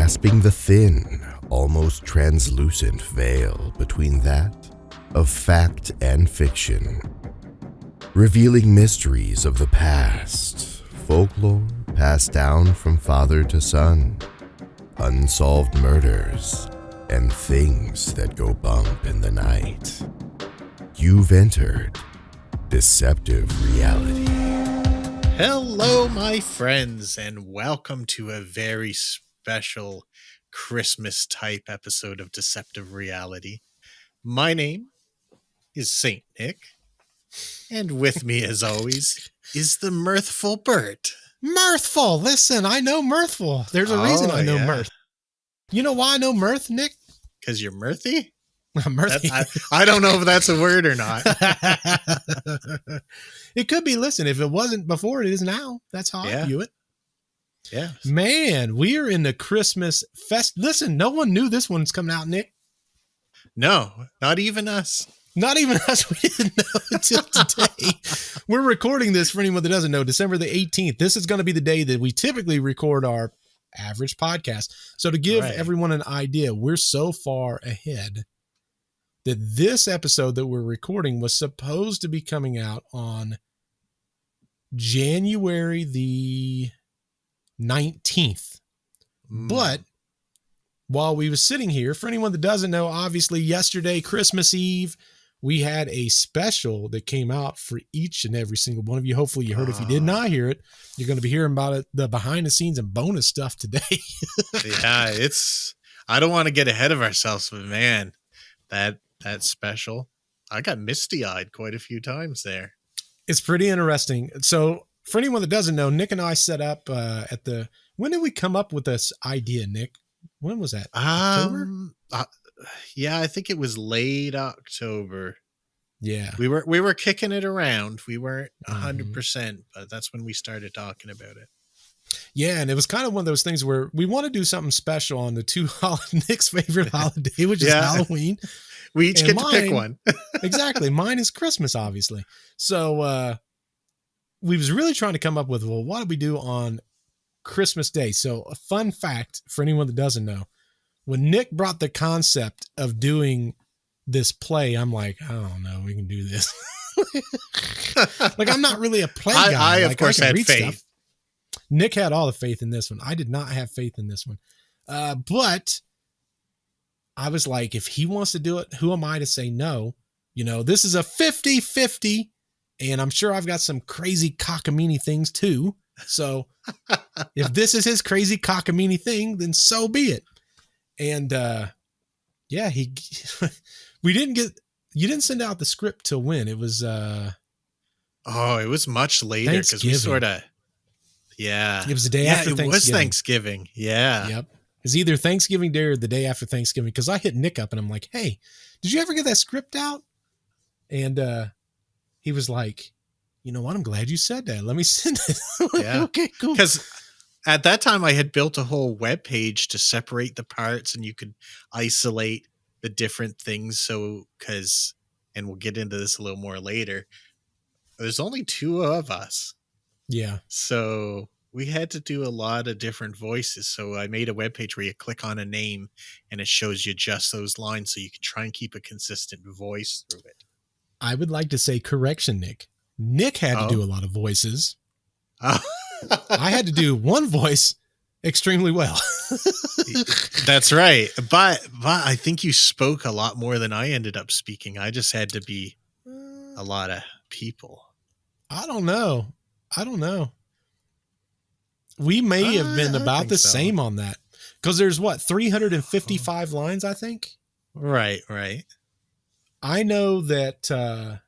grasping the thin, almost translucent veil between that of fact and fiction, revealing mysteries of the past, folklore passed down from father to son, unsolved murders, and things that go bump in the night. You've entered Deceptive Reality. Hello, my friends, and welcome to a very special Christmas type episode of Deceptive Reality. My name is Saint Nick, and with me, as always, is the mirthful Bert. Mirthful. Listen, I know mirthful. There's a reason I know mirth. You know why I know mirth, Nick? Because you're mirthy? Mirthy. I don't know if that's a word or not. It could be. Listen, if it wasn't before, it is now. That's how I view it. Yeah. Man, we are in the Christmas fest. Listen, no one knew this one's coming out, Nick. No, not even us. Not even us. We didn't know until today. We're recording this, for anyone that doesn't know, December the 18th. This is going to be the day that we typically record our average podcast. So to give everyone an idea, we're so far ahead that this episode that we're recording was supposed to be coming out on January the 19th. But while we were sitting here, for anyone that doesn't know, obviously yesterday, Christmas Eve, we had a special that came out for each and every single one of you. Hopefully you heard. If you did not hear it, you're going to be hearing about it, the behind the scenes and bonus stuff today. Yeah, I don't want to get ahead of ourselves, but man, that special, I got misty-eyed quite a few times there. It's pretty interesting. So for anyone that doesn't know, Nick and I set up when did we come up with this idea, Nick? When was that? October? Yeah, I think it was late October. Yeah. We were kicking it around. We weren't 100%, but that's when we started talking about it. Yeah, and it was kind of one of those things where we want to do something special on the Nick's favorite holiday, which is Halloween. We each get to pick one. Exactly. Mine is Christmas, obviously. So we was really trying to come up with, well, what do we do on Christmas Day? So a fun fact for anyone that doesn't know, when Nick brought the concept of doing this play, I'm like, I don't know, we can do this. Like, I'm not really a play guy. I of course had faith. Stuff. Nick had all the faith in this one. I did not have faith in this one. But I was like, if he wants to do it, who am I to say no? You know, this is a 50-50, and I'm sure I've got some crazy cockamamie things too. So if this is his crazy cockamamie thing, then so be it. And you didn't send out the script till when? It was it was much later because we sort of it was the day after Thanksgiving. It was Thanksgiving. Yeah. Yep. It's either Thanksgiving Day or the day after Thanksgiving, because I hit Nick up and I'm like, hey, did you ever get that script out? And he was like, you know what? I'm glad you said that. Let me send it. Yeah. Okay, cool. Because at that time I had built a whole web page to separate the parts, and you could isolate the different things. So, and we'll get into this a little more later, there's only two of us. Yeah. So we had to do a lot of different voices. So I made a webpage where you click on a name and it shows you just those lines, so you can try and keep a consistent voice through it. I would like to say correction, Nick. Nick had to do a lot of voices. I had to do one voice extremely well. That's right. But I think you spoke a lot more than I ended up speaking. I just had to be a lot of people. I don't know. We may have been about the same on that, because there's 355 lines, I think. Right. I know that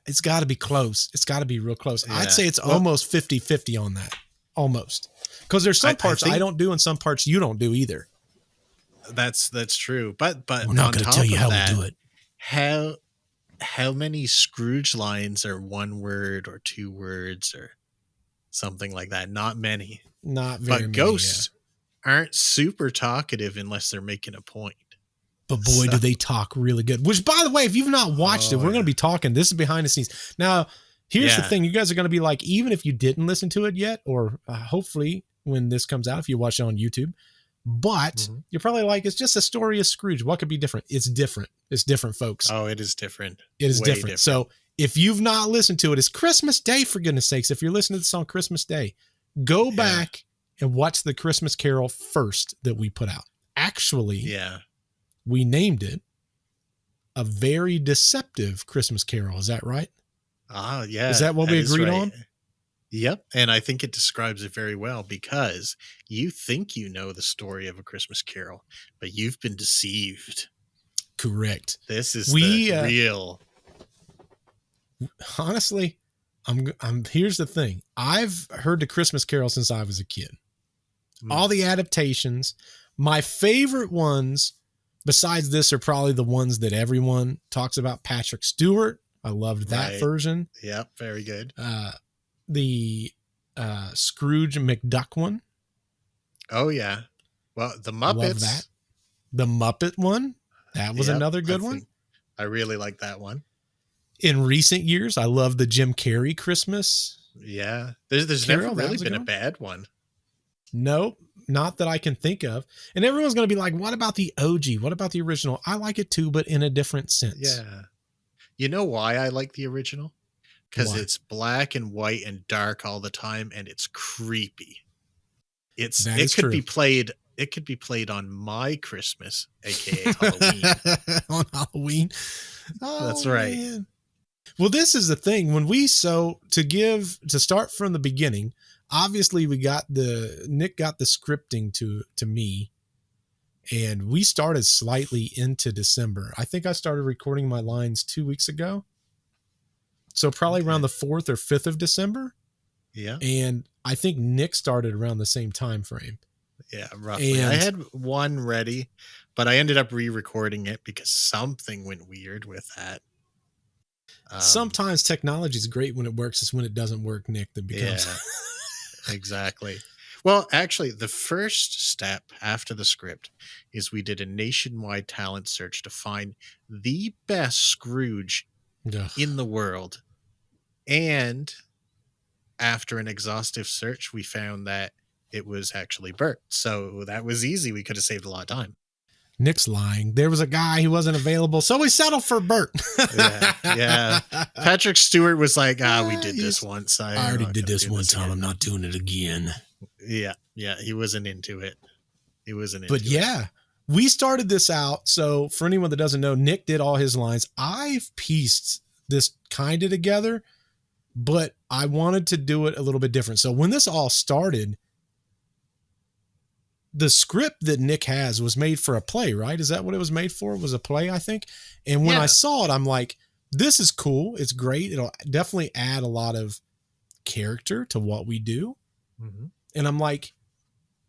it's got to be close. It's got to be real close. Yeah. I'd say it's almost 50-50 on that. Almost. Because there's some parts I don't do and some parts you don't do either. That's true. But we're not going to tell you how we do it. How many Scrooge lines are one word or two words or something like that? Not many. Not very many. But ghosts aren't super talkative unless they're making a point. But boy, do they talk really good. Which, by the way, if you've not watched it, we're going to be talking. This is behind the scenes. Now, here's the thing. You guys are going to be like, even if you didn't listen to it yet, or hopefully when this comes out, if you watch it on YouTube. But you're probably like, it's just a story of Scrooge. What could be different? It's different. It's different, folks. Oh, it is different. It is different. So if you've not listened to it, it's Christmas Day, for goodness sakes. If you're listening to this on Christmas Day, go back and watch the Christmas Carol first that we put out. Actually, we named it A Very Deceptive Christmas Carol. Is that right? Ah, yeah. Is that what we agreed on? Yep. And I think it describes it very well, because you think you know the story of A Christmas Carol, but you've been deceived. Correct. This is the real. Honestly, here's the thing. I've heard the Christmas Carol since I was a kid. All the adaptations, my favorite ones besides this are probably the ones that everyone talks about. Patrick Stewart. I loved that version. Yep. Very good. The Scrooge McDuck one. Oh yeah. Well, the Muppets. Love that. The Muppet one. That was another good one. I really like that one. In recent years, I love the Jim Carrey Christmas. Yeah. There's never really been a bad one. Nope. Not that I can think of. And everyone's going to be like, what about the OG? What about the original? I like it too, but in a different sense. Yeah. You know why I like the original? Because it's black and white and dark all the time, and it's creepy. It could be played on my Christmas, aka Halloween. On Halloween. Oh, that's right. Man. Well, this is the thing. When to start from the beginning, obviously Nick got the scripting to me, and we started slightly into December. I think I started recording my lines 2 weeks ago. So probably around the 4th or 5th of December. Yeah. And I think Nick started around the same time frame. Yeah, roughly. I had one ready, but I ended up re-recording it because something went weird with that. Sometimes technology is great when it works. It's when it doesn't work, Nick, that becomes. Yeah, exactly. Well, actually, the first step after the script is we did a nationwide talent search to find the best Scrooge in the world. And after an exhaustive search, we found that it was actually Bert. So that was easy. We could have saved a lot of time. Nick's lying. There was a guy who wasn't available, so we settled for Bert. Yeah. Patrick Stewart was like, we did this once. I already did this one time. I'm not doing it again. Yeah. He wasn't into it. But we started this out. So for anyone that doesn't know, Nick did all his lines. I've pieced this kind of together, but I wanted to do it a little bit different. So when this all started, the script that Nick has was made for a play, right? Is that what it was made for? It was a play, I think. And when I saw it, I'm like, this is cool. It's great. It'll definitely add a lot of character to what we do. Mm-hmm. And I'm like,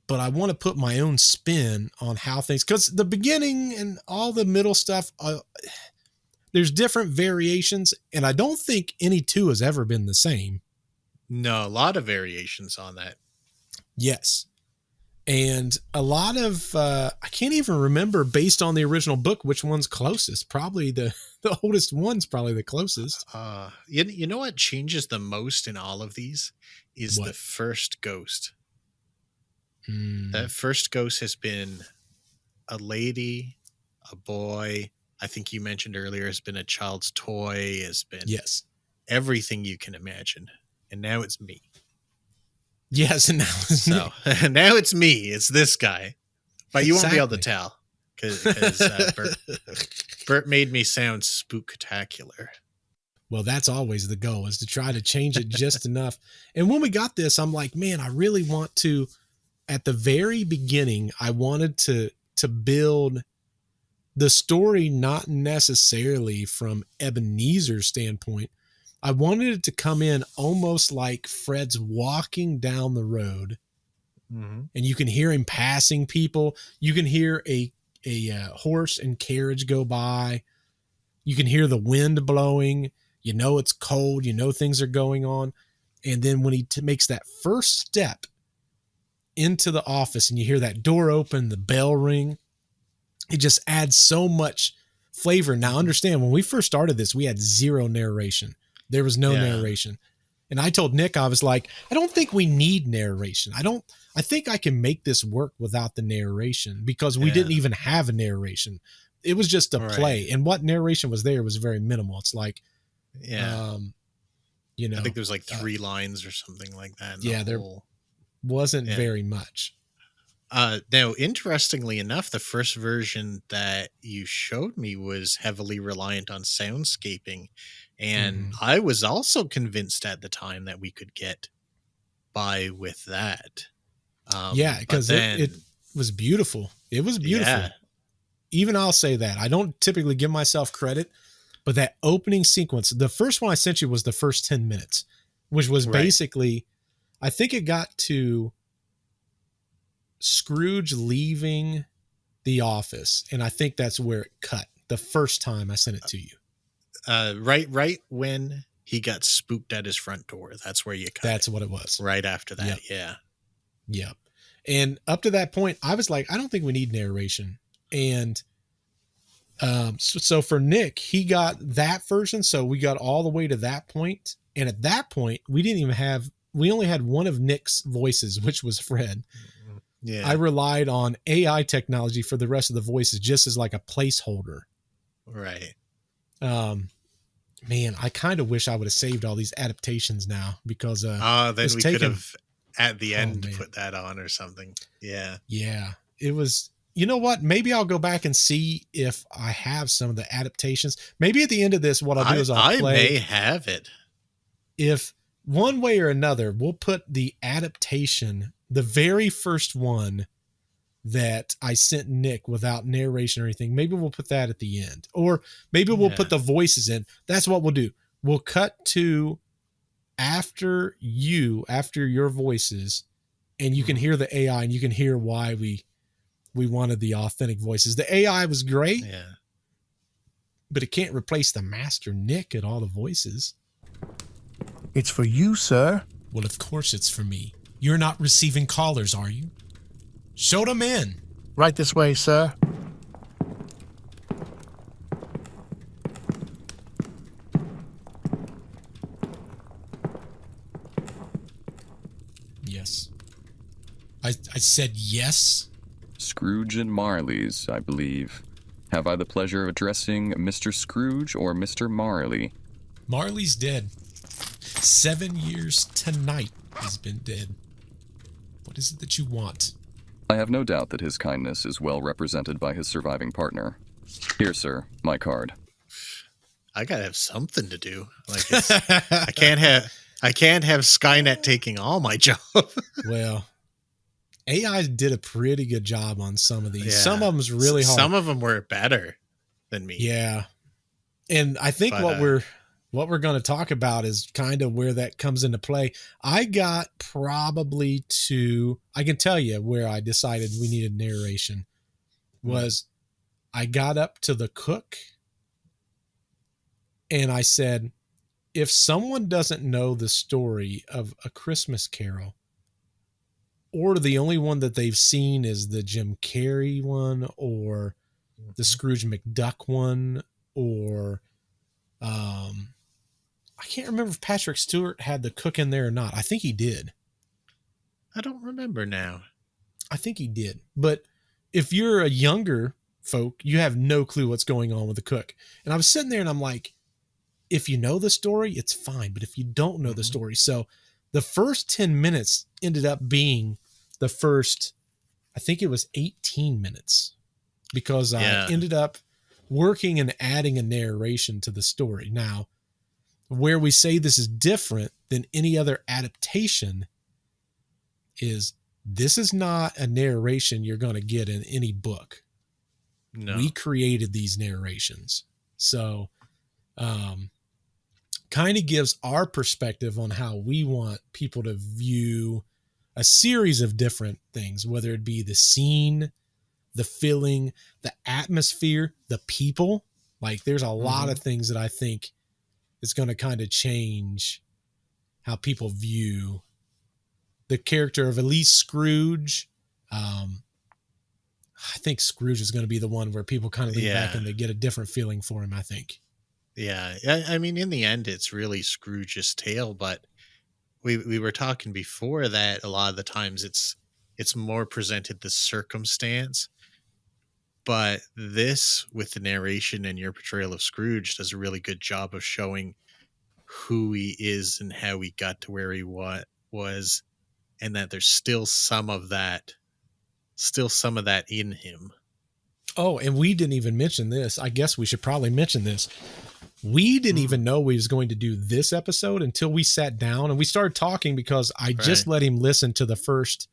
but I want to put my own spin on how things, because the beginning and all the middle stuff, there's different variations. And I don't think any two has ever been the same. No, a lot of variations on that. Yes. And a lot of, I can't even remember based on the original book, which one's closest. Probably the oldest one's probably the closest. You know what changes the most in all of these is the first ghost. That first ghost has been a lady, a boy. I think you mentioned earlier has been a child's toy, has been everything you can imagine. And now it's me. Yes, and now it's me. It's this guy, but you won't be able to tell because Bert made me sound spooktacular. Well, that's always the goal, is to try to change it just enough. And when we got this, I'm like, man, I really want to. At the very beginning, I wanted to build the story, not necessarily from Ebenezer's standpoint. I wanted it to come in almost like Fred's walking down the road, and you can hear him passing people. You can hear a horse and carriage go by. You can hear the wind blowing. You know it's cold. You know things are going on. And then when he makes that first step into the office and you hear that door open, the bell ring, it just adds so much flavor. Now, understand, when we first started this, we had zero narration. There was no narration. And I told Nick, I was like, I don't think we need narration. I think I can make this work without the narration, because we didn't even have a narration. It was just a play. And what narration was there was very minimal. It's like, you know, I think there's like 3 lines or something like that. There wasn't very much. Now, interestingly enough, the first version that you showed me was heavily reliant on soundscaping. And I was also convinced at the time that we could get by with that. Because it was beautiful. It was beautiful. Yeah. Even I'll say that. I don't typically give myself credit, but that opening sequence, the first one I sent you was the first 10 minutes, which was basically, I think it got to Scrooge leaving the office, and I think that's where it cut the first time I sent it to you. Right when he got spooked at his front door. That's where you cut. That's what it was. Right after that. Yeah. And up to that point, I was like, I don't think we need narration. And so for Nick, he got that version. So we got all the way to that point. And at that point, we only had one of Nick's voices, which was Fred. Yeah. I relied on AI technology for the rest of the voices, just as like a placeholder. Right. Man, I kind of wish I would have saved all these adaptations now, because then we could have at the end put that on or something. Yeah. Yeah. It was, you know what? Maybe I'll go back and see if I have some of the adaptations. Maybe at the end of this, what I'll do is I may have it. If one way or another, we'll put the adaptation, the very first one that I sent Nick without narration or anything. Maybe we'll put that at the end, or maybe we'll put the voices in. That's what we'll do. We'll cut to after your voices, and you can hear the AI, and you can hear why we wanted the authentic voices. The AI was great, but it can't replace the master Nick and all the voices. It's for you, sir. Well, of course it's for me. You're not receiving callers, are you? Show them in. Right this way, sir. Yes. I said yes. Scrooge and Marley's, I believe. Have I the pleasure of addressing Mr. Scrooge or Mr. Marley? Marley's dead. 7 years tonight he's been dead. What is it that you want? I have no doubt that his kindness is well represented by his surviving partner. Here, sir, my card. I gotta have something to do. Like I can't have Skynet taking all my job. Well, AI did a pretty good job on some of these. Yeah. Some of them's really hard. Some of them were better than me. Yeah, and I think what we're going to talk about is kind of where that comes into play. I got probably I can tell you where I decided we needed narration was I got up to the cook and I said, if someone doesn't know the story of A Christmas Carol, or the only one that they've seen is the Jim Carrey one or the Scrooge McDuck one, or I can't remember if Patrick Stewart had the cook in there or not. I think he did. I don't remember now. I think he did. But if you're a younger folk, you have no clue what's going on with the cook. And I was sitting there and I'm like, if you know the story, it's fine. But if you don't know the story. So the first 10 minutes ended up being the first, I think it was 18 minutes, because I ended up working and adding a narration to the story. Now, where we say this is different than any other adaptation is this is not a narration you're going to get in any book. No. We created these narrations. So, kind of gives our perspective on how we want people to view a series of different things, whether it be the scene, the feeling, the atmosphere, the people. Like there's a lot of things that I think is going to kind of change how people view the character of at least Scrooge. I think Scrooge is going to be the one where people kind of lean back and they get a different feeling for him, I think. Yeah. I mean, in the end, it's really Scrooge's tale, but we were talking before that a lot of the times it's more presented the circumstance, but this with the narration and your portrayal of Scrooge does a really good job of showing who he is and how he got to where he was, and that there's still some of that in him. Oh, and we didn't even mention this. I guess we should probably mention this. We didn't even know we was going to do this episode until we sat down and we started talking, because I just let him listen to the first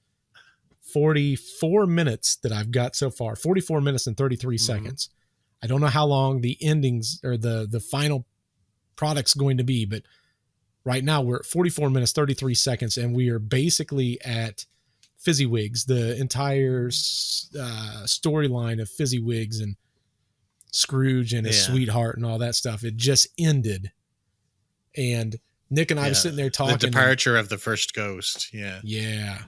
44 minutes that I've got so far, 44 minutes and 33 seconds. I don't know how long the endings or the final product's going to be, but right now we're at 44 minutes, 33 seconds, and we are basically at Fezziwigs, the entire storyline of Fezziwigs and Scrooge and his sweetheart and all that stuff. It just ended. And Nick and I was sitting there talking. The departure of the first ghost. Yeah. Yeah.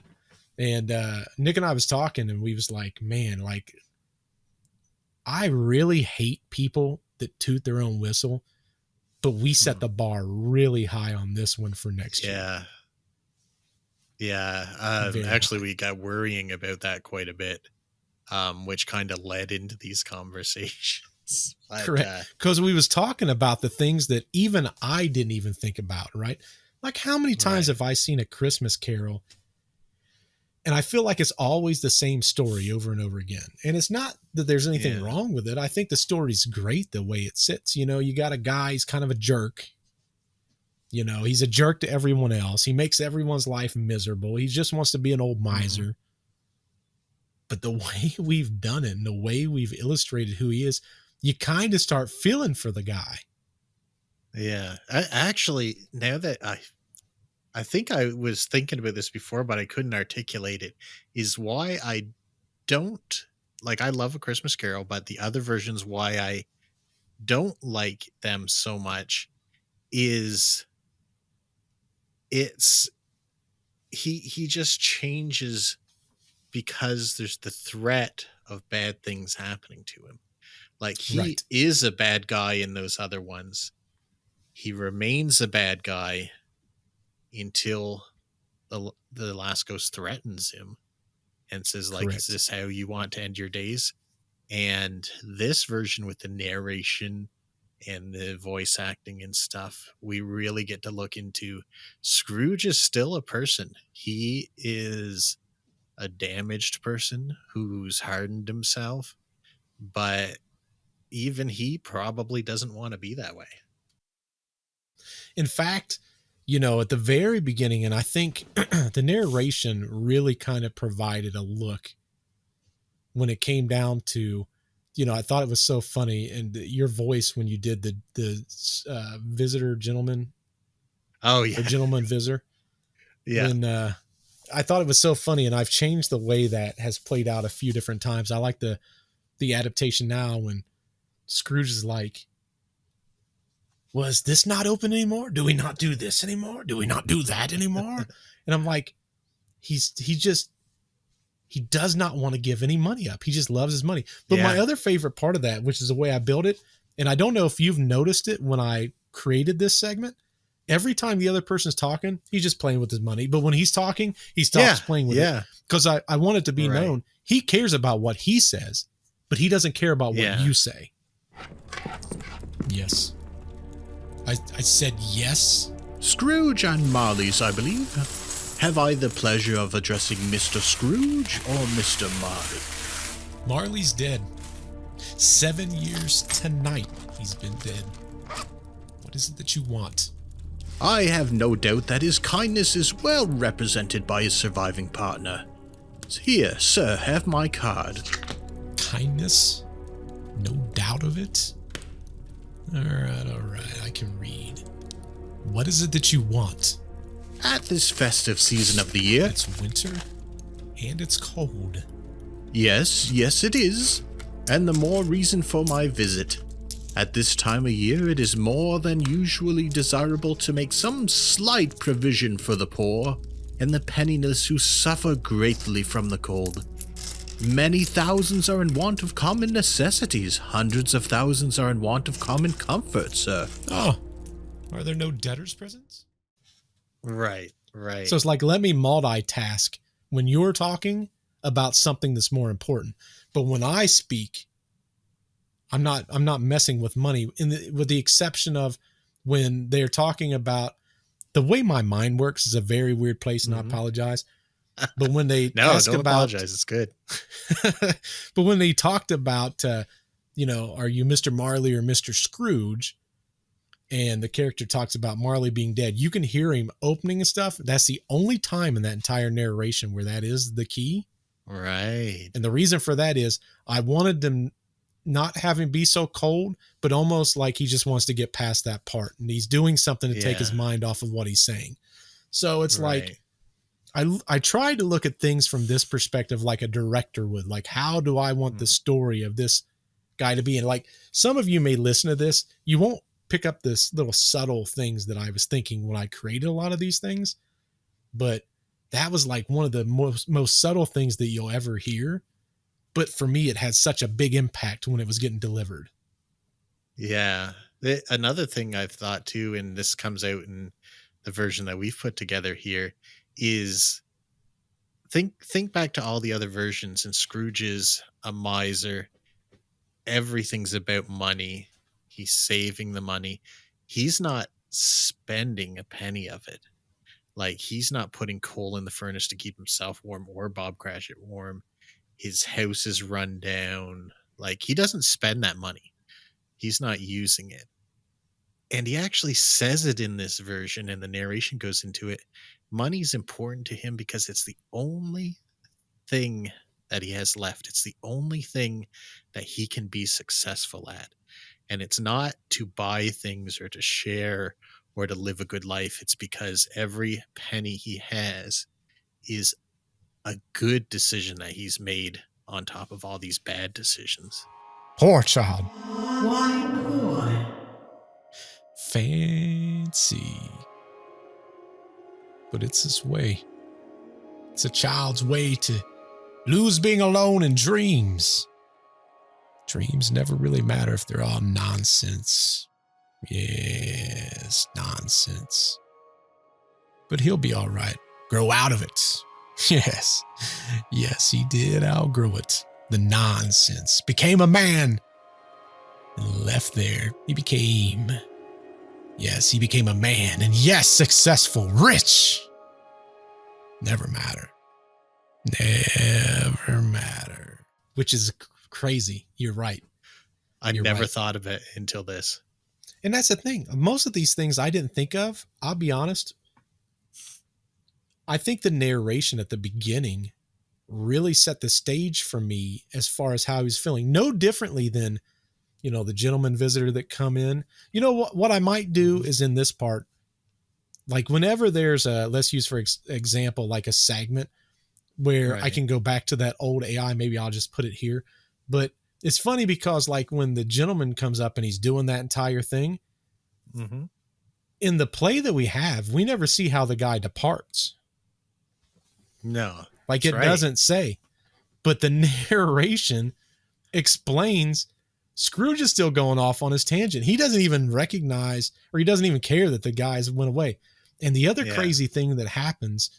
And Nick and I was talking, and we was like, man, like, I really hate people that toot their own whistle, but we set the bar really high on this one for next year. Yeah. Actually, we got worrying about that quite a bit, which kind of led into these conversations. Correct. Because we was talking about the things that even I didn't even think about, right? Like, how many times have I seen A Christmas Carol? And I feel like it's always the same story over and over again. And it's not that there's anything wrong with it. I think the story's great the way it sits. You know, you got a guy, he's kind of a jerk. You know, he's a jerk to everyone else. He makes everyone's life miserable. He just wants to be an old miser. But the way we've done it and the way we've illustrated who he is, you kind of start feeling for the guy. Yeah. Actually, now that I think I was thinking about this before, but I couldn't articulate it, is why I don't like, I love A Christmas Carol, but the other versions, why I don't like them so much is he just changes because there's the threat of bad things happening to him. Like, he is a bad guy in those other ones. He remains a bad guy until the last ghost threatens him and says, like, is this how you want to end your days? And this version with the narration and the voice acting and stuff, we really get to look into Scrooge is still a person. He is a damaged person who's hardened himself, but even he probably doesn't want to be that way. In fact, you know, at the very beginning, and I think the narration really kind of provided a look when it came down to, you know, I thought it was so funny. And your voice, when you did the visitor gentleman. Oh yeah. The gentleman visitor. Yeah. And I thought it was so funny, and I've changed the way that has played out a few different times. I like the adaptation now when Scrooge is like, was this not open anymore? Do we not do this anymore? Do we not do that anymore? And I'm like, he does not want to give any money up. He just loves his money. But my other favorite part of that, which is the way I built it, and I don't know if you've noticed it when I created this segment, every time the other person's talking, he's just playing with his money. But when he's talking, he stops playing with it. Because I want it to be known, he cares about what he says, but he doesn't care about what you say. Yes. I said yes. Scrooge and Marley's, I believe. Have I the pleasure of addressing Mr. Scrooge or Mr. Marley? Marley's dead. 7 years tonight he's been dead. What is it that you want? I have no doubt that his kindness is well represented by his surviving partner. Here, sir, have my card. Kindness? No doubt of it? All right, I can read. What is it that you want? At this festive season of the year... It's winter, and it's cold. Yes, it is. And the more reason for my visit. At this time of year, it is more than usually desirable to make some slight provision for the poor and the penniless who suffer greatly from the cold. Many thousands are in want of common necessities. Hundreds of thousands are in want of common comfort, sir. Oh, are there no debtors' prisons? Right. Right. So it's like, let me multitask when you're talking about something that's more important. But when I speak, I'm not messing with money with the exception of when they're talking about the way my mind works is a very weird place. And I apologize. But when they No, don't apologize. It's good. But when they talked about, are you Mr. Marley or Mr. Scrooge? And the character talks about Marley being dead. You can hear him opening and stuff. That's the only time in that entire narration where that is the key. Right. And the reason for that is I wanted them not have him be so cold, but almost like he just wants to get past that part. And he's doing something to take his mind off of what he's saying. So it's like, I tried to look at things from this perspective, like a director would. Like, how do I want the story of this guy to be? And like, some of you may listen to this, you won't pick up this little subtle things that I was thinking when I created a lot of these things. But that was like one of the most subtle things that you'll ever hear. But for me, it had such a big impact when it was getting delivered. Yeah. Another thing I've thought too, and this comes out in the version that we've put together here, is think back to all the other versions, and Scrooge is a miser. Everything's about money. He's saving the money. He's not spending a penny of it. Like, he's not putting coal in the furnace to keep himself warm or Bob Cratchit warm. His house is run down. Like, he doesn't spend that money. He's not using it. And he actually says it in this version, and the narration goes into it. Money's important to him because it's the only thing that he has left. It's the only thing that he can be successful at. And it's not to buy things or to share or to live a good life. It's because every penny he has is a good decision that he's made on top of all these bad decisions. Poor child. Why poor? Fancy. But it's his way. It's a child's way to lose being alone in dreams. Dreams never really matter if they're all nonsense. Yes, nonsense. But he'll be all right. Grow out of it. Yes. Yes, he did outgrow it. The nonsense. Became a man. And left there. He became a man. And yes, successful, rich. Never matter. Never matter. Which is crazy. You're right. I never thought of it until this. And that's the thing. Most of these things I didn't think of. I'll be honest. I think the narration at the beginning really set the stage for me as far as how he was feeling. No differently than, the gentleman visitor that come in. You know what I might do is in this part, like whenever there's let's use for example, like a segment where I can go back to that old AI, maybe I'll just put it here. But it's funny because like when the gentleman comes up and he's doing that entire thing, in the play that we have, we never see how the guy departs. No. Like it doesn't say, but the narration explains Scrooge is still going off on his tangent. He doesn't even recognize, or he doesn't even care that the guys went away. And the other crazy thing that happens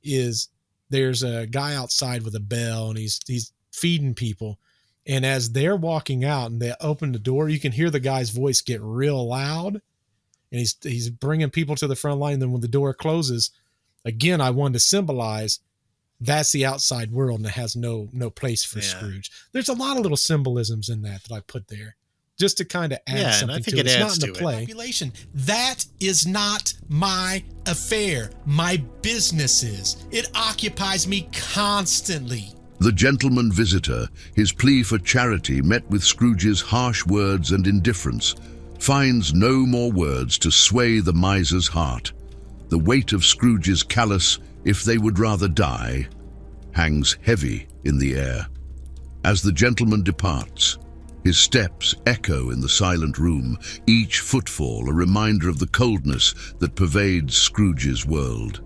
is there's a guy outside with a bell and he's feeding people. And as they're walking out and they open the door, you can hear the guy's voice get real loud and he's bringing people to the front line. And then when the door closes, again, I wanted to symbolize that's the outside world and it has no place for Scrooge. There's a lot of little symbolisms in that I put there just to kind of add something to it. It's not in the play. Population. That is not my affair. My business is. It occupies me constantly. The gentleman visitor, his plea for charity met with Scrooge's harsh words and indifference, finds no more words to sway the miser's heart. The weight of Scrooge's callous, if they would rather die, hangs heavy in the air. As the gentleman departs, his steps echo in the silent room, each footfall a reminder of the coldness that pervades Scrooge's world.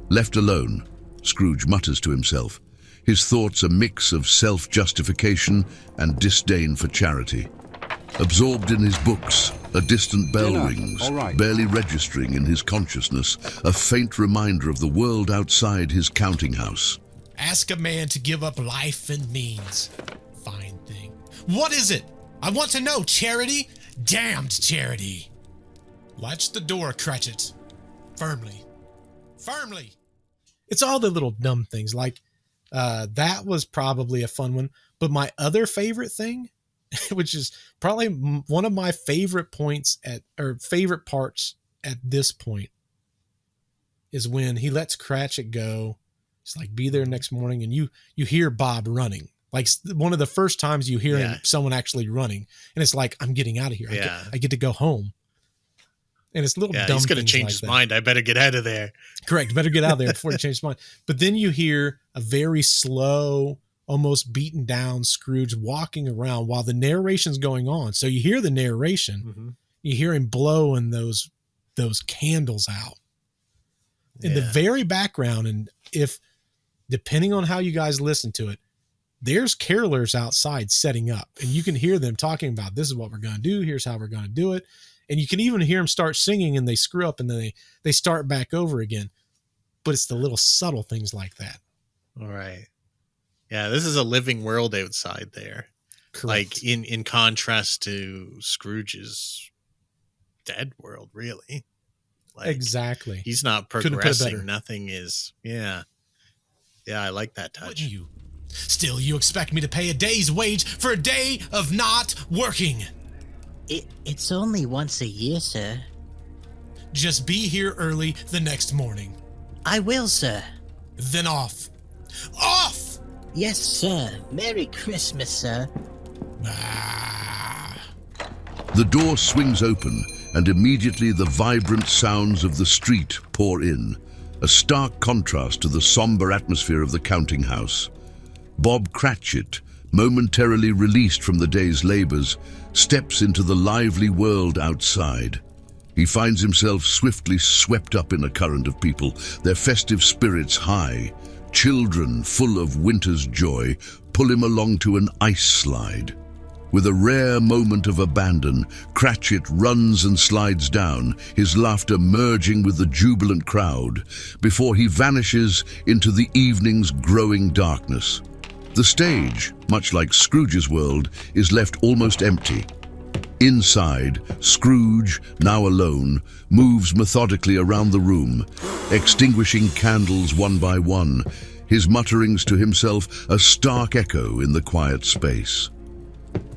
Left alone, Scrooge mutters to himself, his thoughts a mix of self-justification and disdain for charity. Absorbed in his books, a distant bell Dinner. rings, All right. barely registering in his consciousness, a faint reminder of the world outside his counting house. Ask a man to give up life and means. Fine thing. What is it? I want to know, Charity. Damned Charity. Latch the door, Cratchit. Firmly. Firmly. It's all the little dumb things. Like, that was probably a fun one. But my other favorite thing, which is probably one of my favorite points favorite parts at this point, is when he lets Cratchit go. He's like, be there next morning. And you hear Bob running. Like one of the first times you hear him, someone actually running. And it's like, I'm getting out of here. I get to go home. And it's little dumb he's going to things change like his that. mind. I better get out of there. Correct. Better get out of there before he changes his mind. But then you hear a very slow, almost beaten down Scrooge walking around while the narration's going on. So you hear the narration. Mm-hmm. You hear him blowing those candles out. In the very background, and if depending on how you guys listen to it, there's carolers outside setting up, and you can hear them talking about, this is what we're going to do. Here's how we're going to do it. And you can even hear them start singing, and they screw up, and then they start back over again. But it's the little subtle things like that. All right. Yeah, this is a living world outside there. Correct. Like in contrast to Scrooge's dead world, really. Like, exactly. He's not Couldn't put it better. progressing. Nothing is. Yeah, I like that touch. Wouldn't you? Still, you expect me to pay a day's wage for a day of not working. It's only once a year, sir. Just be here early the next morning. I will, sir. Then off. Off! Yes, sir. Merry Christmas, sir. The door swings open, and immediately the vibrant sounds of the street pour in, a stark contrast to the somber atmosphere of the counting house. Bob Cratchit, momentarily released from the day's labors, steps into the lively world outside. He finds himself swiftly swept up in a current of people, their festive spirits high. Children, full of winter's joy, pull him along to an ice slide. With a rare moment of abandon, Cratchit runs and slides down, his laughter merging with the jubilant crowd, before he vanishes into the evening's growing darkness. The stage, much like Scrooge's world, is left almost empty. Inside, Scrooge, now alone, moves methodically around the room, extinguishing candles one by one, his mutterings to himself a stark echo in the quiet space.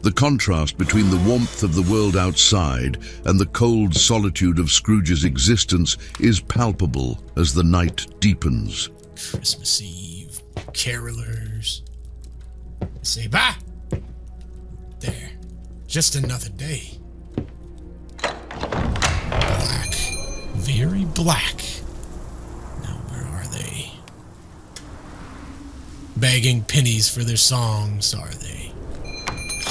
The contrast between the warmth of the world outside and the cold solitude of Scrooge's existence is palpable as the night deepens. Christmas Eve, carolers. Say bye. There. Just another day. Black. Very black. Now where are they? Begging pennies for their songs, are they?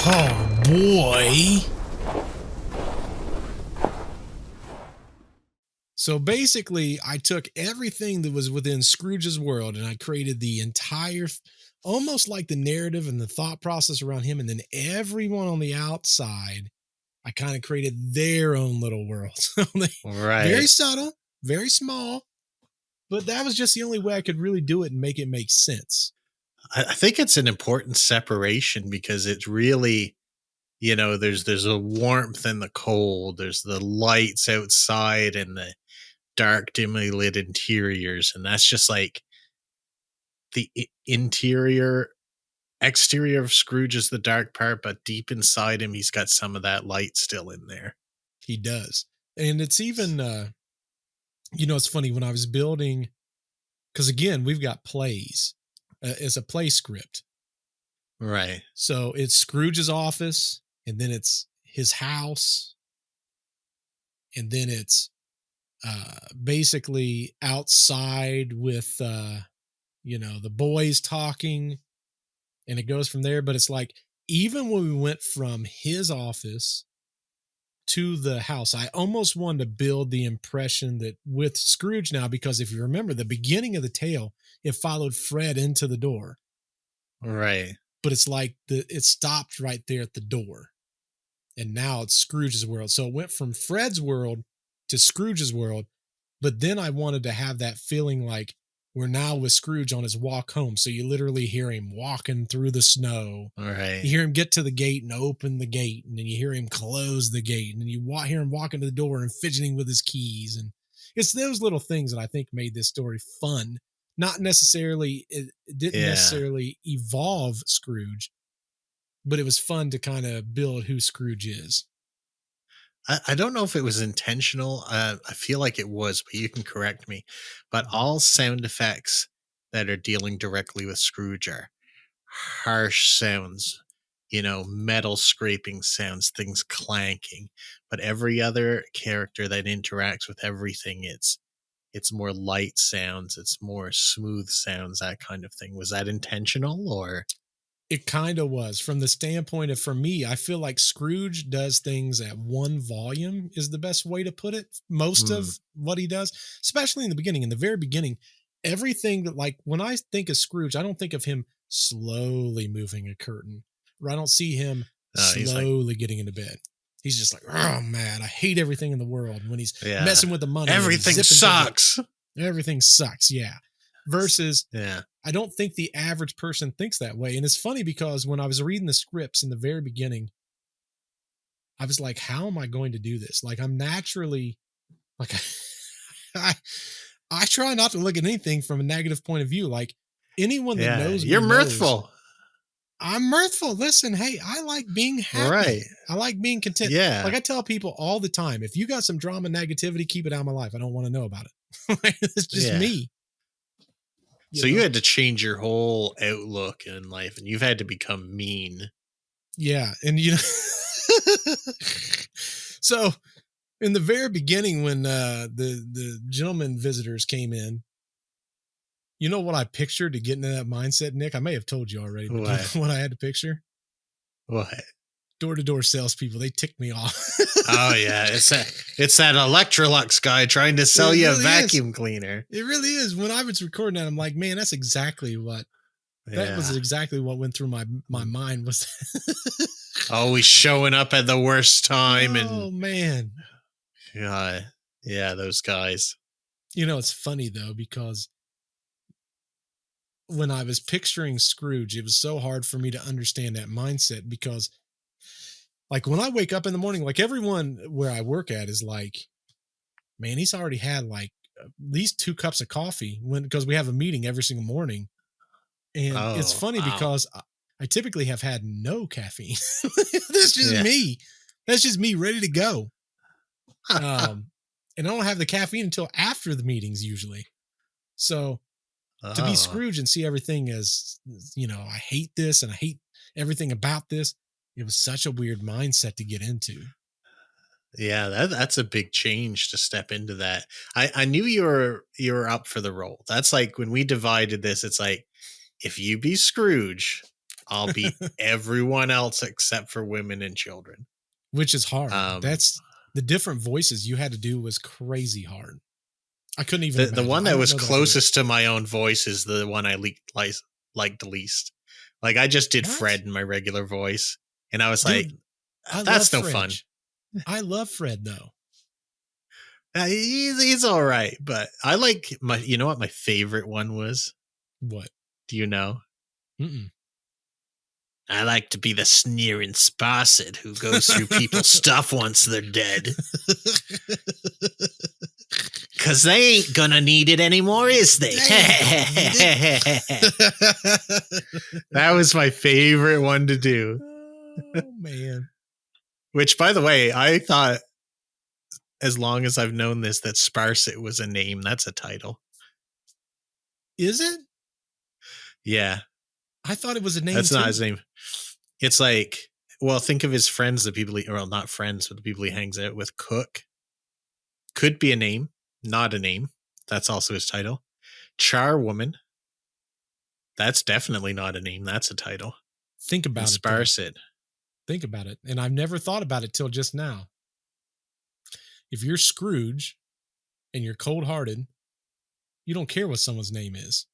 Oh boy. So basically, I took everything that was within Scrooge's world and I created the entire, almost like the narrative and the thought process around him. And then everyone on the outside, I kind of created their own little world. Right. Very subtle, very small, but that was just the only way I could really do it and make it make sense. I think it's an important separation because it's really, there's a warmth and the cold. There's the lights outside and the dark, dimly lit interiors. And that's just like the exterior of Scrooge is the dark part, but deep inside him, he's got some of that light still in there. He does. And it's even, it's funny when I was building, because again, we've got plays. It's a play script. Right. So it's Scrooge's office, and then it's his house, and then it's basically outside with, the boys talking, and it goes from there. But it's like, even when we went from his office to the house, I almost wanted to build the impression that with Scrooge now, because if you remember the beginning of the tale, it followed Fred into the door. Right. But it's like it stopped right there at the door. and now it's Scrooge's world. So it went from Fred's world to Scrooge's world, but then I wanted to have that feeling like we're now with Scrooge on his walk home. So you literally hear him walking through the snow. All right. You hear him get to the gate and open the gate, and then you hear him close the gate, and then you hear him walking to the door and fidgeting with his keys. And it's those little things that I think made this story fun. Not necessarily, it didn't necessarily evolve Scrooge, but it was fun to kind of build who Scrooge is. I don't know if it was intentional. I feel like it was, but you can correct me. But all sound effects that are dealing directly with Scrooge are harsh sounds, metal scraping sounds, things clanking. But every other character that interacts with everything, it's more light sounds, it's more smooth sounds, that kind of thing. Was that intentional, or? It kind of was. From the standpoint of, for me, I feel like Scrooge does things at one volume is the best way to put it. Most of what he does, especially in the beginning, in the very beginning, everything that, like, when I think of Scrooge, I don't think of him slowly moving a curtain, or I don't see him slowly getting into bed. He's just like, oh man, I hate everything in the world. When he's messing with the money, everything sucks. Everything sucks. Yeah. Versus, I don't think the average person thinks that way. And it's funny because when I was reading the scripts in the very beginning, I was like, how am I going to do this? Like, I'm naturally, like, I try not to look at anything from a negative point of view. Like, anyone that knows me, you're mirthful. I'm mirthful. Listen, hey, I like being happy. Right. I like being content. Yeah. Like I tell people all the time, if you got some drama, negativity, keep it out of my life. I don't want to know about it. It's just me. You had to change your whole outlook in life, and you've had to become mean. Yeah. And so in the very beginning, when the gentleman visitors came in, you know what I pictured to get into that mindset, Nick? I may have told you already, but What? You know what I had to picture? What? Door-to-door salespeople. They ticked me off. Oh yeah, it's that Electrolux guy trying to sell you a vacuum cleaner. It really is. When I was recording that, I'm like, man, that's exactly what. That was exactly what went through my mind. Was always showing up at the worst time. Oh man. Yeah, those guys. It's funny though, because when I was picturing Scrooge, it was so hard for me to understand that mindset, because like when I wake up in the morning, like everyone where I work at is like, man, he's already had like at least 2 cups of coffee because we have a meeting every single morning. And it's funny because I typically have had no caffeine. That's just me. That's just me ready to go. And I don't have the caffeine until after the meetings usually. So to be Scrooge and see everything as, I hate this and I hate everything about this. It was such a weird mindset to get into. Yeah, that's a big change to step into that. I knew you were up for the role. That's like when we divided this, it's like, if you be Scrooge, I'll be everyone else except for women and children. Which is hard. That's the different voices you had to do was crazy hard. I couldn't even. The one that was closest to my own voice is the one I liked the least. Like I just did Fred in my regular voice, and I was like, "That's no fun." I love Fred though. He's all right, but I like my. You know what my favorite one was? What? Do you know? Mm-mm. I like to be the sneering sparsit who goes through people's stuff once they're dead. Because they ain't gonna need it anymore, is they? That was my favorite one to do. Oh, man. Which, by the way, I thought, as long as I've known this, that Sparsit was a name. That's a title. Is it? Yeah. I thought it was a name. That's not his name. It's like, well, think of his friends, the people not friends, but the people he hangs out with. Cook. Could be a name, not a name. That's also his title. Charwoman. That's definitely not a name. That's a title. Think about it. Sparsit. Think about it. And I've never thought about it till just now. If you're Scrooge and you're cold-hearted, you don't care what someone's name is.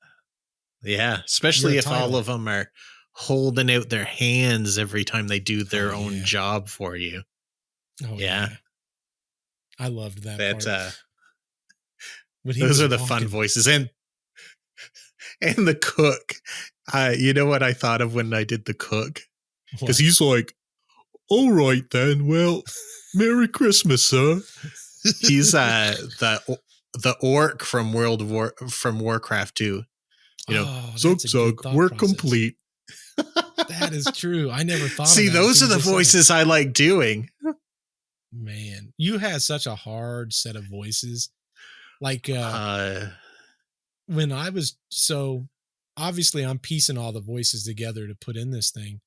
Yeah, especially if all of them are holding out their hands every time they do their own job for you. Oh Yeah. I loved that That part. When he those was are the fun walking. voices. And the cook. You know what I thought of when I did the cook? Because What? he's like, all right then, well, Merry Christmas, sir. He's the orc from Warcraft 2. You know, Oh, Zug that's a good Zug, thought we're process. complete. That is true. I never thought See, of that. those are until the you just said it. voices I like doing. Man, you had such a hard set of voices. Like when I was so obviously I'm piecing all the voices together to put in this thing.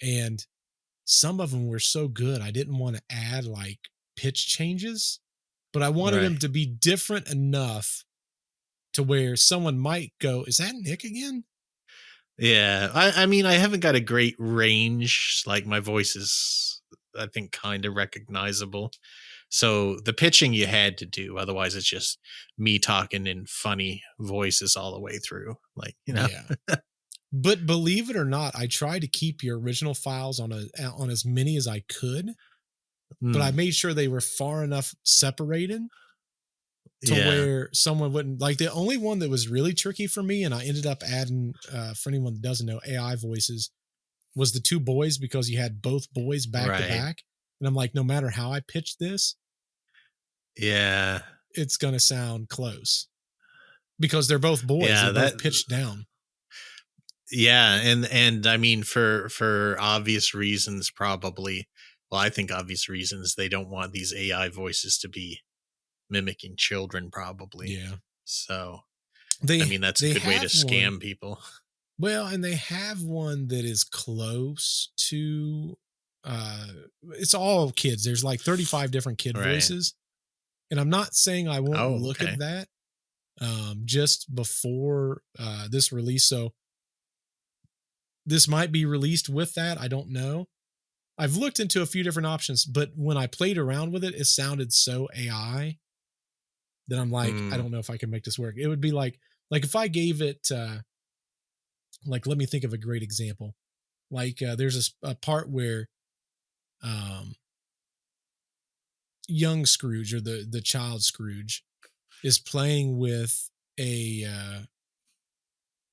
And some of them were so good. I didn't want to add like pitch changes, but I wanted them Right. to be different enough to where someone might go, is that Nick again? Yeah. I mean, I haven't got a great range. Like my voice is, I think, kind of recognizable. So the pitching you had to do, otherwise it's just me talking in funny voices all the way through. Like, you know. Yeah. But believe it or not, I tried to keep your original files on as many as I could, but I made sure they were far enough separated to where someone wouldn't like. The only one that was really tricky for me, and I ended up adding for anyone that doesn't know AI voices, was the two boys, because you had both boys back to back. And I'm like, no matter how I pitch this, it's gonna sound close because they're both boys. Yeah, they're both pitched down. Yeah, and I mean for obvious reasons, probably. Well, I think obvious reasons, they don't want these AI voices to be mimicking children, probably. Yeah. So I mean, that's a good way to scam people. Well, and they have one that is close to it's all kids. There's like 35 different kid voices. And I'm not saying I won't look at that just before this release. So this might be released with that. I don't know. I've looked into a few different options, but when I played around with it, it sounded so AI that I'm like, I don't know if I can make this work. It would be like if I gave it like, let me think of a great example. Like there's a part where young Scrooge, or the child Scrooge, is playing with a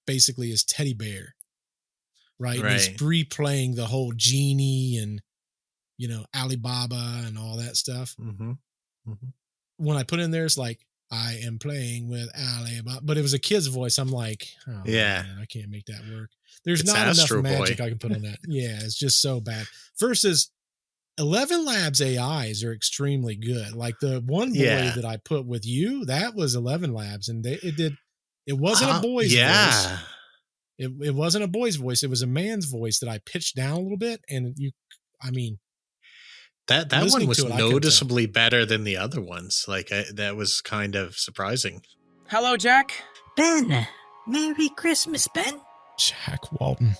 basically his teddy bear, right? And he's replaying the whole genie and, you know, Alibaba and all that stuff. When I put in there, it's like, I am playing with Alibaba, but it was a kid's voice. I'm like, oh, man, I can't make that work. There's not enough magic I can put on that. Yeah, it's just so bad. Versus 11 Labs AIs are extremely good. Like the one boy that I put with you, that was 11 Labs, and it wasn't a boy's voice. It wasn't a boy's voice. It was a man's voice that I pitched down a little bit. And that one was noticeably better than the other ones. Like that was kind of surprising. Hello, Jack. Ben, Merry Christmas, Ben. Jack Walton.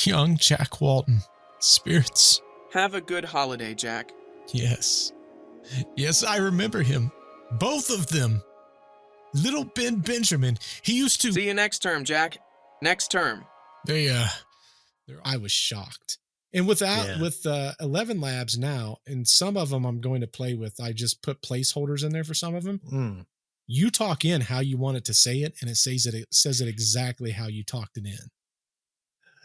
Young Jack Walton. Spirits. Have a good holiday, Jack. Yes. Yes, I remember him. Both of them. Little Ben Benjamin. He used to... See you next term, Jack. Next term. I was shocked. And with 11 Labs now, and some of them I'm going to play with, I just put placeholders in there for some of them. You talk in how you want it to say it, and it says it exactly how you talked it in.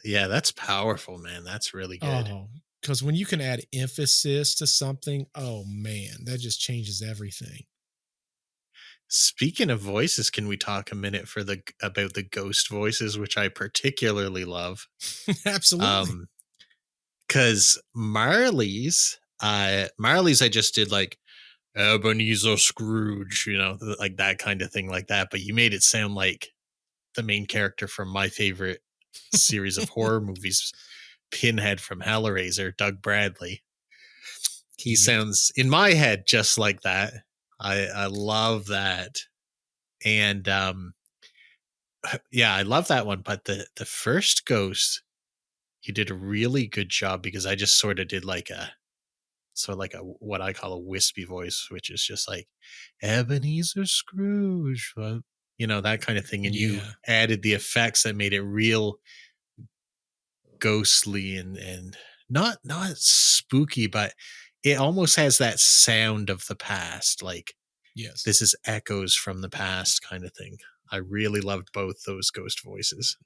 Yeah, that's powerful, man. That's really good. Oh, because when you can add emphasis to something, oh man, that just changes everything. Speaking of voices, can we talk a minute about the ghost voices, which I particularly love? Absolutely. Because Marley's I just did like Ebenezer Scrooge, you know, like that kind of thing like that. But you made it sound like the main character from my favorite series of horror movies, Pinhead from Hellraiser, Doug Bradley. He sounds in my head just like that. I love that. And yeah, I love that one. But the first ghost, you did a really good job, because I just sort of did like a what I call a wispy voice, which is just like Ebenezer Scrooge, you know, that kind of thing. And you added the effects that made it real ghostly and not spooky, but it almost has that sound of the past, like Yes. this is echoes from the past kind of thing. I really loved both those ghost voices.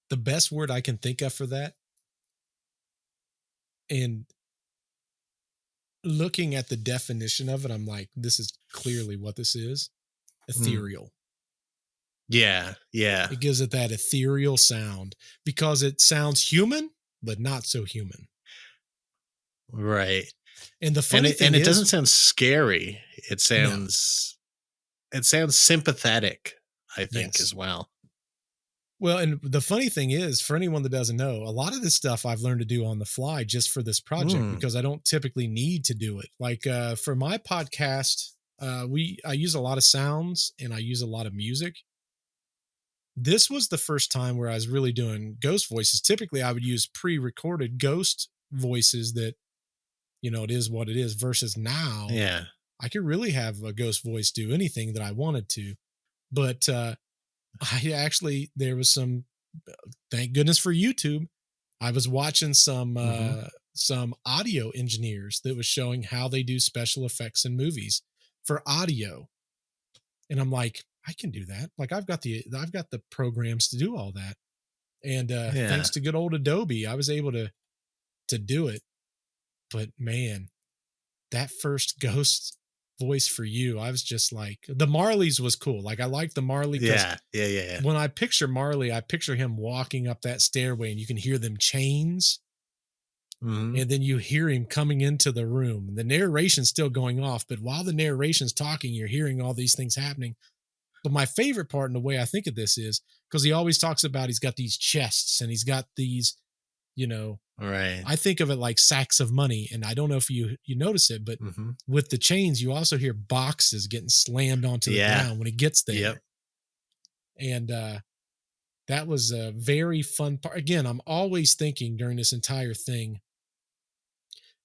The best word I can think of for that, and looking at the definition of it, I'm like, this is clearly what this is. Ethereal. Yeah, yeah. It gives it that ethereal sound because it sounds human, but not so human. Right. And the funny thing it is, doesn't sound scary. It sounds sympathetic, I think, Yes. as well. well, and the funny thing is, for anyone that doesn't know, a lot of this stuff I've learned to do on the fly just for this project because I don't typically need to do it. Like for my podcast, I use a lot of sounds and I use a lot of music. This was the first time where I was really doing ghost voices. Typically, I would use pre-recorded ghost voices that, it is what it is, versus now Yeah. I could really have a ghost voice do anything that I wanted to. But there was some, thank goodness for YouTube. I was watching some audio engineers that was showing how they do special effects in movies for audio. And I'm like, I can do that. Like I've got the programs to do all that. And thanks to good old Adobe, I was able to do it. But man, that first ghost voice for you, I was just like, the Marleys was cool. Like I liked the Marley. Yeah. When I picture Marley, I picture him walking up that stairway and you can hear them chains. Mhm. And then you hear him coming into the room and the narration's still going off. But while the narration's talking, you're hearing all these things happening. But my favorite part in the way I think of this is because he always talks about he's got these chests and he's got these, Right. I think of it like sacks of money. And I don't know if you notice it, but Mhm. with the chains, you also hear boxes getting slammed onto the ground when it gets there. Yep. And that was a very fun part. Again, I'm always thinking during this entire thing,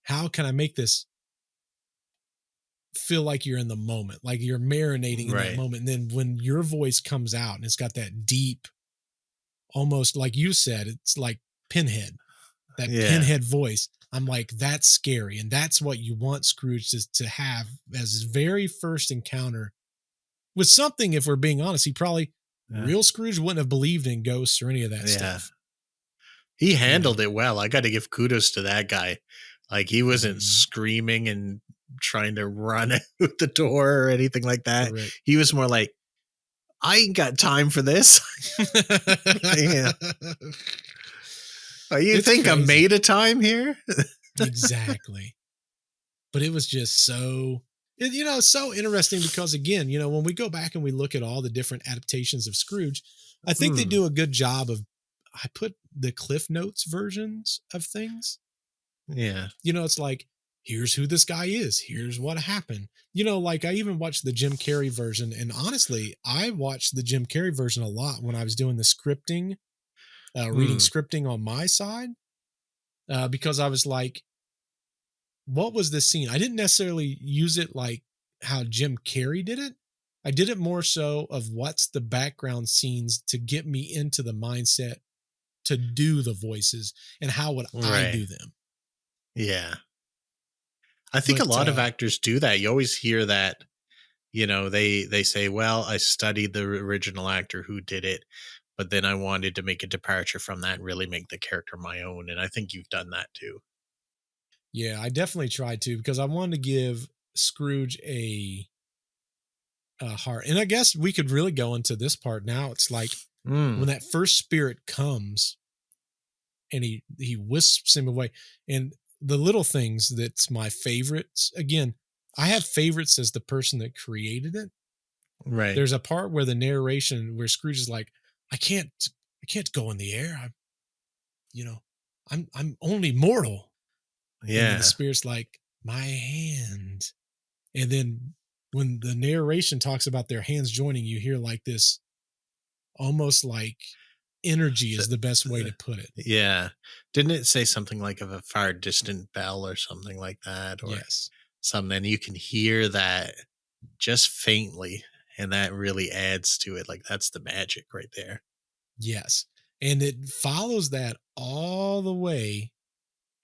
how can I make this feel like you're in the moment, like you're marinating in that Right. moment? And then when your voice comes out and it's got that deep, almost like you said, it's like Pinhead, that Yeah. Pinhead voice. I'm like, that's scary. And that's what you want Scrooge to have as his very first encounter with something. If we're being honest, real Scrooge wouldn't have believed in ghosts or any of that stuff. He handled it well. I got to give kudos to that guy. Like he wasn't Mhm. screaming and trying to run out the door or anything like that. Correct. He was more like, I ain't got time for this. Yeah. You It's think I'm crazy. made of time here? Exactly. But it was just so interesting because again, when we go back and we look at all the different adaptations of Scrooge, I think they do a good job of, I put the Cliff Notes versions of things. Yeah. It's like, here's who this guy is. Here's what happened. Like I even watched the Jim Carrey version. And honestly, I watched the Jim Carrey version a lot when I was doing the scripting, reading scripting on my side, because I was like, what was this scene? I didn't necessarily use it like how Jim Carrey did it. I did it more so of what's the background scenes to get me into the mindset to do the voices and how would I do them. Yeah. I think But, a lot of actors do that. You always hear that, they say, well, I studied the original actor who did it, but then I wanted to make a departure from that and really make the character my own. And I think you've done that too. Yeah, I definitely tried to because I wanted to give Scrooge a heart. And I guess we could really go into this part now. It's like when that first spirit comes and he wisps him away. And the little things that's my favorites. Again, I have favorites as the person that created it. Right. There's a part where the narration where Scrooge is like, I can't go in the air. I'm only mortal. Yeah. And then the spirit's like, my hand. And then when the narration talks about their hands joining, you hear like this almost like energy is the best way to put it. Yeah. Didn't it say something like of a far distant bell or something like that? Or Yes. something? And you can hear that just faintly. And that really adds to it. Like that's the magic right there. Yes. And it follows that all the way.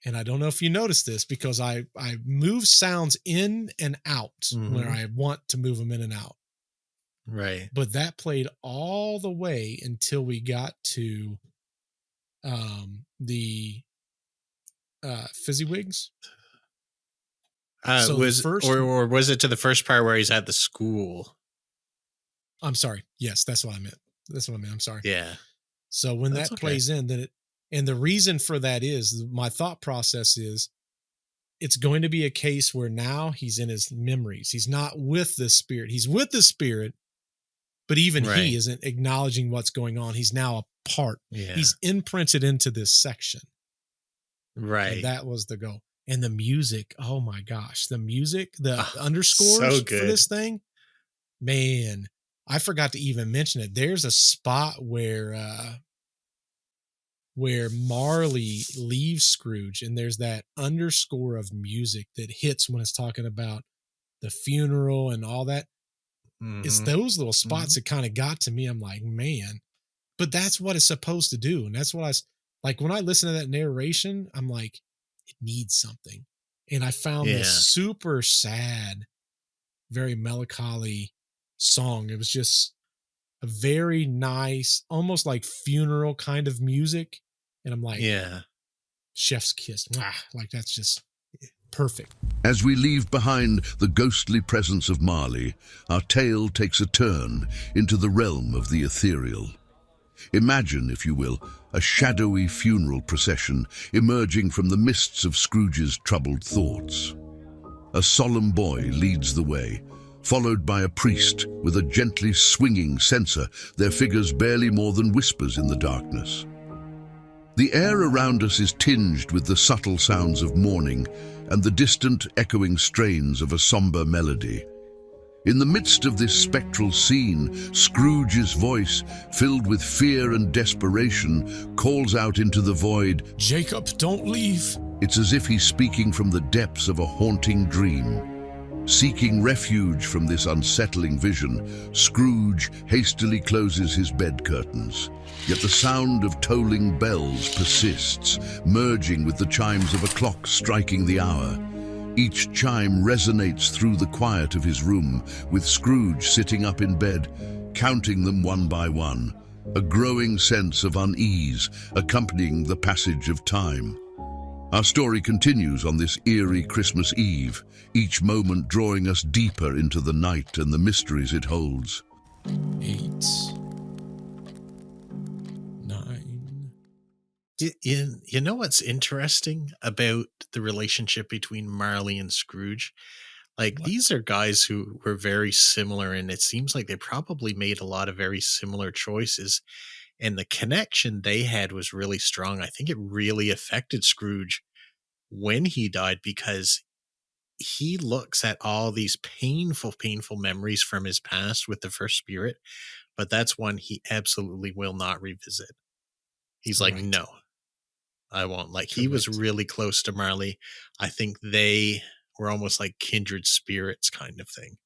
And I don't know if you noticed this because I move sounds in and out where I want to move them in and out. Right. But that played all the way until we got to the Fizzywigs. So or was it to the first part where he's at the school? I'm sorry. Yes, that's what I meant. I'm sorry. Yeah. So when that plays in, then and the reason for that is my thought process is it's going to be a case where now he's in his memories. He's not with the spirit. He's with the spirit, but even he isn't acknowledging what's going on. He's now a part. Yeah. He's imprinted into this section. Right. And that was the goal. And the music, oh my gosh, the music, the underscores so good. for this thing, man, I forgot to even mention it. There's a spot where Marley leaves Scrooge, and there's that underscore of music that hits when it's talking about the funeral and all that. It's those little spots that kind of got to me. I'm like, man, but that's what it's supposed to do. And that's what like when I listen to that narration, I'm like, it needs something. And I found this super sad, very melancholy song. It was just a very nice, almost like funeral kind of music. And I'm like, chef's kiss. Like that's just perfect. As we leave behind the ghostly presence of Marley, our tale takes a turn into the realm of the ethereal. Imagine, if you will, a shadowy funeral procession emerging from the mists of Scrooge's troubled thoughts. A solemn boy leads the way, followed by a priest with a gently swinging censer, their figures barely more than whispers in the darkness. The air around us is tinged with the subtle sounds of mourning and the distant echoing strains of a somber melody. In the midst of this spectral scene, Scrooge's voice, filled with fear and desperation, calls out into the void, "Jacob, don't leave." It's as if he's speaking from the depths of a haunting dream. Seeking refuge from this unsettling vision, Scrooge hastily closes his bed curtains. Yet the sound of tolling bells persists, merging with the chimes of a clock striking the hour. Each chime resonates through the quiet of his room, with Scrooge sitting up in bed, counting them one by one, a growing sense of unease accompanying the passage of time. Our story continues on this eerie Christmas Eve, each moment drawing us deeper into the night and the mysteries it holds. 8, 9. You know what's interesting about the relationship between Marley and Scrooge? Like, these are guys who were very similar, and it seems like they probably made a lot of very similar choices. And the connection they had was really strong. I think it really affected Scrooge when he died because he looks at all these painful memories from his past with the first spirit, but that's one he absolutely will not revisit. He's like, no, I won't. Like, he was really close to Marley. I think they were almost like kindred spirits kind of thing.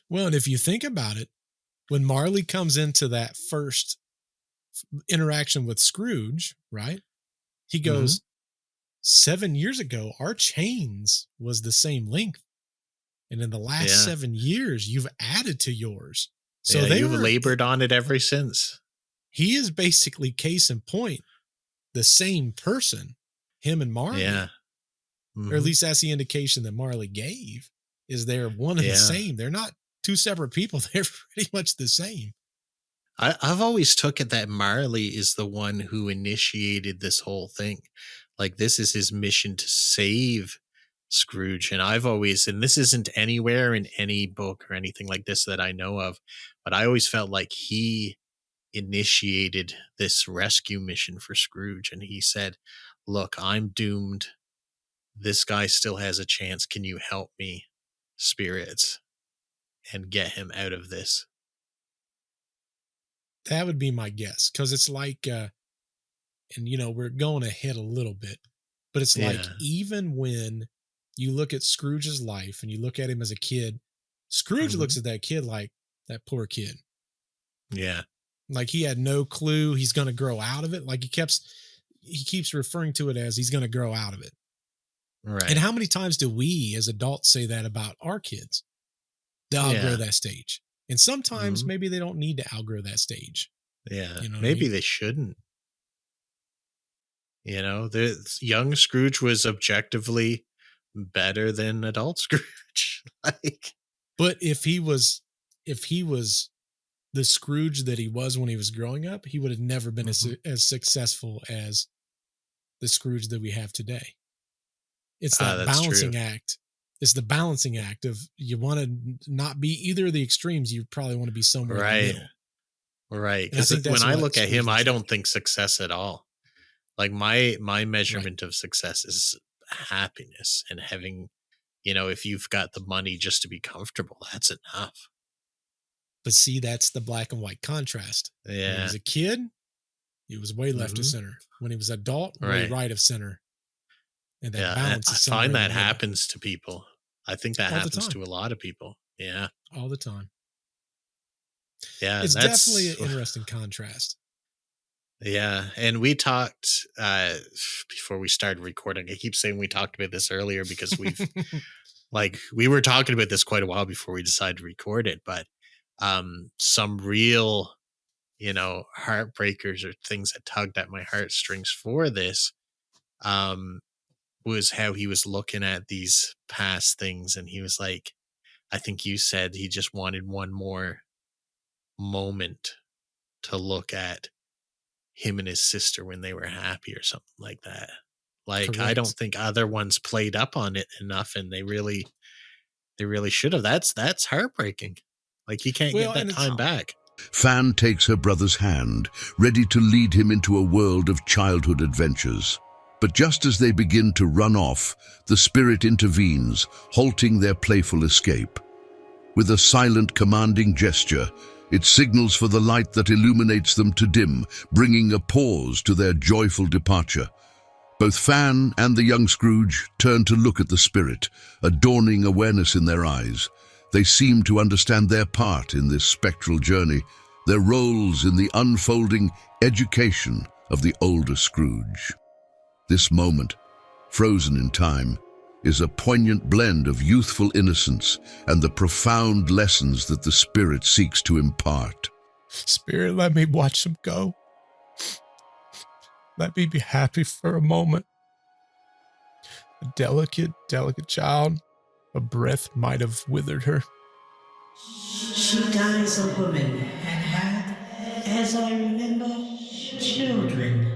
Well, and if you think about it, when Marley comes into that first interaction with Scrooge, right? He goes, 7 years ago, our chains was the same length. And in the last 7 years, you've added to yours. So you've labored on it ever since. He is basically, case in point, the same person, him and Marley. Yeah. Or at least that's the indication that Marley gave, is they're one and the same. They're not two separate people. They're pretty much the same. I've always took it that Marley is the one who initiated this whole thing. Like, this is his mission to save Scrooge. And and this isn't anywhere in any book or anything like this that I know of, but I always felt like he initiated this rescue mission for Scrooge. And he said, look, I'm doomed. This guy still has a chance. Can you help me, spirits, and get him out of this? That would be my guess. Cause it's like, and we're going ahead a little bit, but it's like, even when you look at Scrooge's life and you look at him as a kid, Scrooge looks at that kid like that poor kid. Yeah. Like he had no clue he's going to grow out of it. Like he kept, he keeps referring to it as he's going to grow out of it. Right. And how many times do we as adults say that about our kids? They'll outgrow that stage. And sometimes maybe they don't need to outgrow that stage. Yeah. You know what I Maybe mean? they shouldn't. You know, the young Scrooge was objectively better than adult Scrooge. Like, but if he was the Scrooge that he was when he was growing up, he would have never been as successful as the Scrooge that we have today. It's that balancing act. It's the balancing act of you want to not be either of the extremes. You probably want to be somewhere in the middle. Right. Because when I look at him, I don't think success at all. Like my measurement of success is happiness and having, you know, if you've got the money just to be comfortable, that's enough. But see, that's the black and white contrast. Yeah. When he was a kid, he was way left of center. When he was adult, way right of center. And that balance is I find that happens to people. I think that happens to a lot of people. Yeah. All the time. Yeah. It's definitely an interesting contrast. Yeah. And we talked before we started recording. I keep saying we talked about this earlier because we've we were talking about this quite a while before we decided to record it. But some real, you know, heartbreakers or things that tugged at my heartstrings for this was how he was looking at these past things. And he was like, I think you said he just wanted one more moment to look at him and his sister when they were happy or something like that. Like, correct. I don't think other ones played up on it enough, and they really should have. That's heartbreaking. Like, he can't get that time back. Fan takes her brother's hand, ready to lead him into a world of childhood adventures. But just as they begin to run off, the spirit intervenes, halting their playful escape. With a silent, commanding gesture, it signals for the light that illuminates them to dim, bringing a pause to their joyful departure. Both Fan and the young Scrooge turn to look at the spirit, a dawning awareness in their eyes. They seem to understand their part in this spectral journey, their roles in the unfolding education of the older Scrooge. This moment, frozen in time, is a poignant blend of youthful innocence and the profound lessons that the spirit seeks to impart. Spirit, let me watch them go. Let me be happy for a moment. A delicate child, a breath might have withered her. She dies a woman and had, as I remember, children.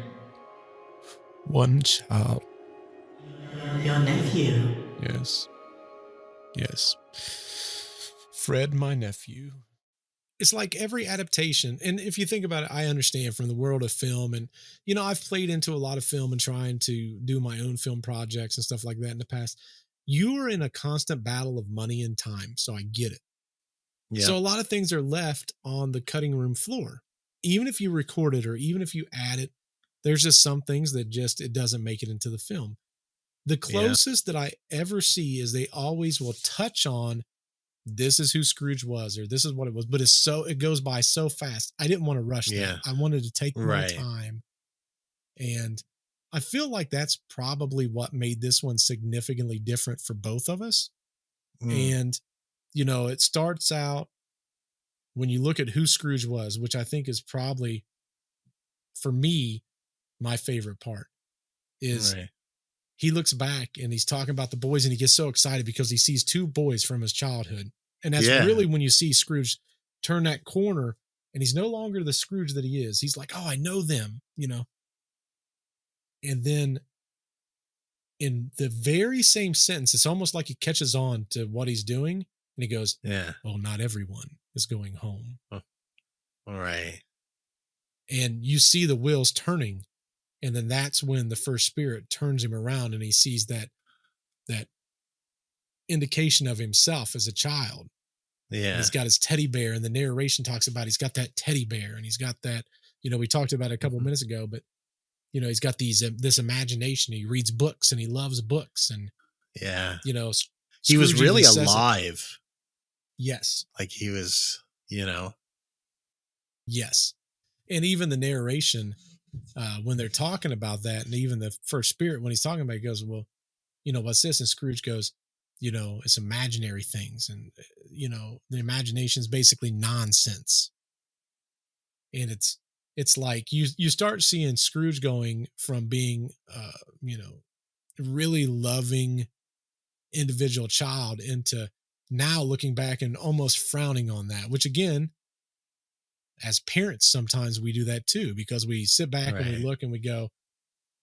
One child. Your nephew. Yes. Fred, my nephew. It's like every adaptation. And if you think about it, I understand from the world of film. And, you know, I've played into a lot of film and trying to do my own film projects and stuff like that in the past. You are in a constant battle of money and time. So I get it. Yeah. So a lot of things are left on the cutting room floor. Even if you record it or even if you add it, there's just some things that it doesn't make it into the film. The closest that I ever see is they always will touch on this is who Scrooge was or this is what it was, but it goes by so fast. I didn't want to rush that. I wanted to take my time. And I feel like that's probably what made this one significantly different for both of us. And, you know, it starts out when you look at who Scrooge was, which I think is probably, for me, my favorite part is he looks back and he's talking about the boys and he gets so excited because he sees two boys from his childhood. And that's really when you see Scrooge turn that corner and he's no longer the Scrooge that he is. He's like, oh, I know them, you know? And then in the very same sentence, it's almost like he catches on to what he's doing. And he goes, well, not everyone is going home. Oh. All right. And you see the wheels turning. And then that's when the first spirit turns him around and he sees that indication of himself as a child. Yeah. And he's got his teddy bear and the narration talks about he's got that teddy bear and he's got that, you know, we talked about it a couple of minutes ago, but you know, he's got this imagination. He reads books and he loves books and you know, he was really alive. Yes. Like he was, you know. Yes. And even the narration, when they're talking about that, and even the first spirit, when he's talking about it, he goes, well, what's this? And Scrooge goes, it's imaginary things. And, the imagination is basically nonsense. And it's like you start seeing Scrooge going from being, really loving individual child into now looking back and almost frowning on that, which again, as parents, sometimes we do that too, because we sit back and we look and we go,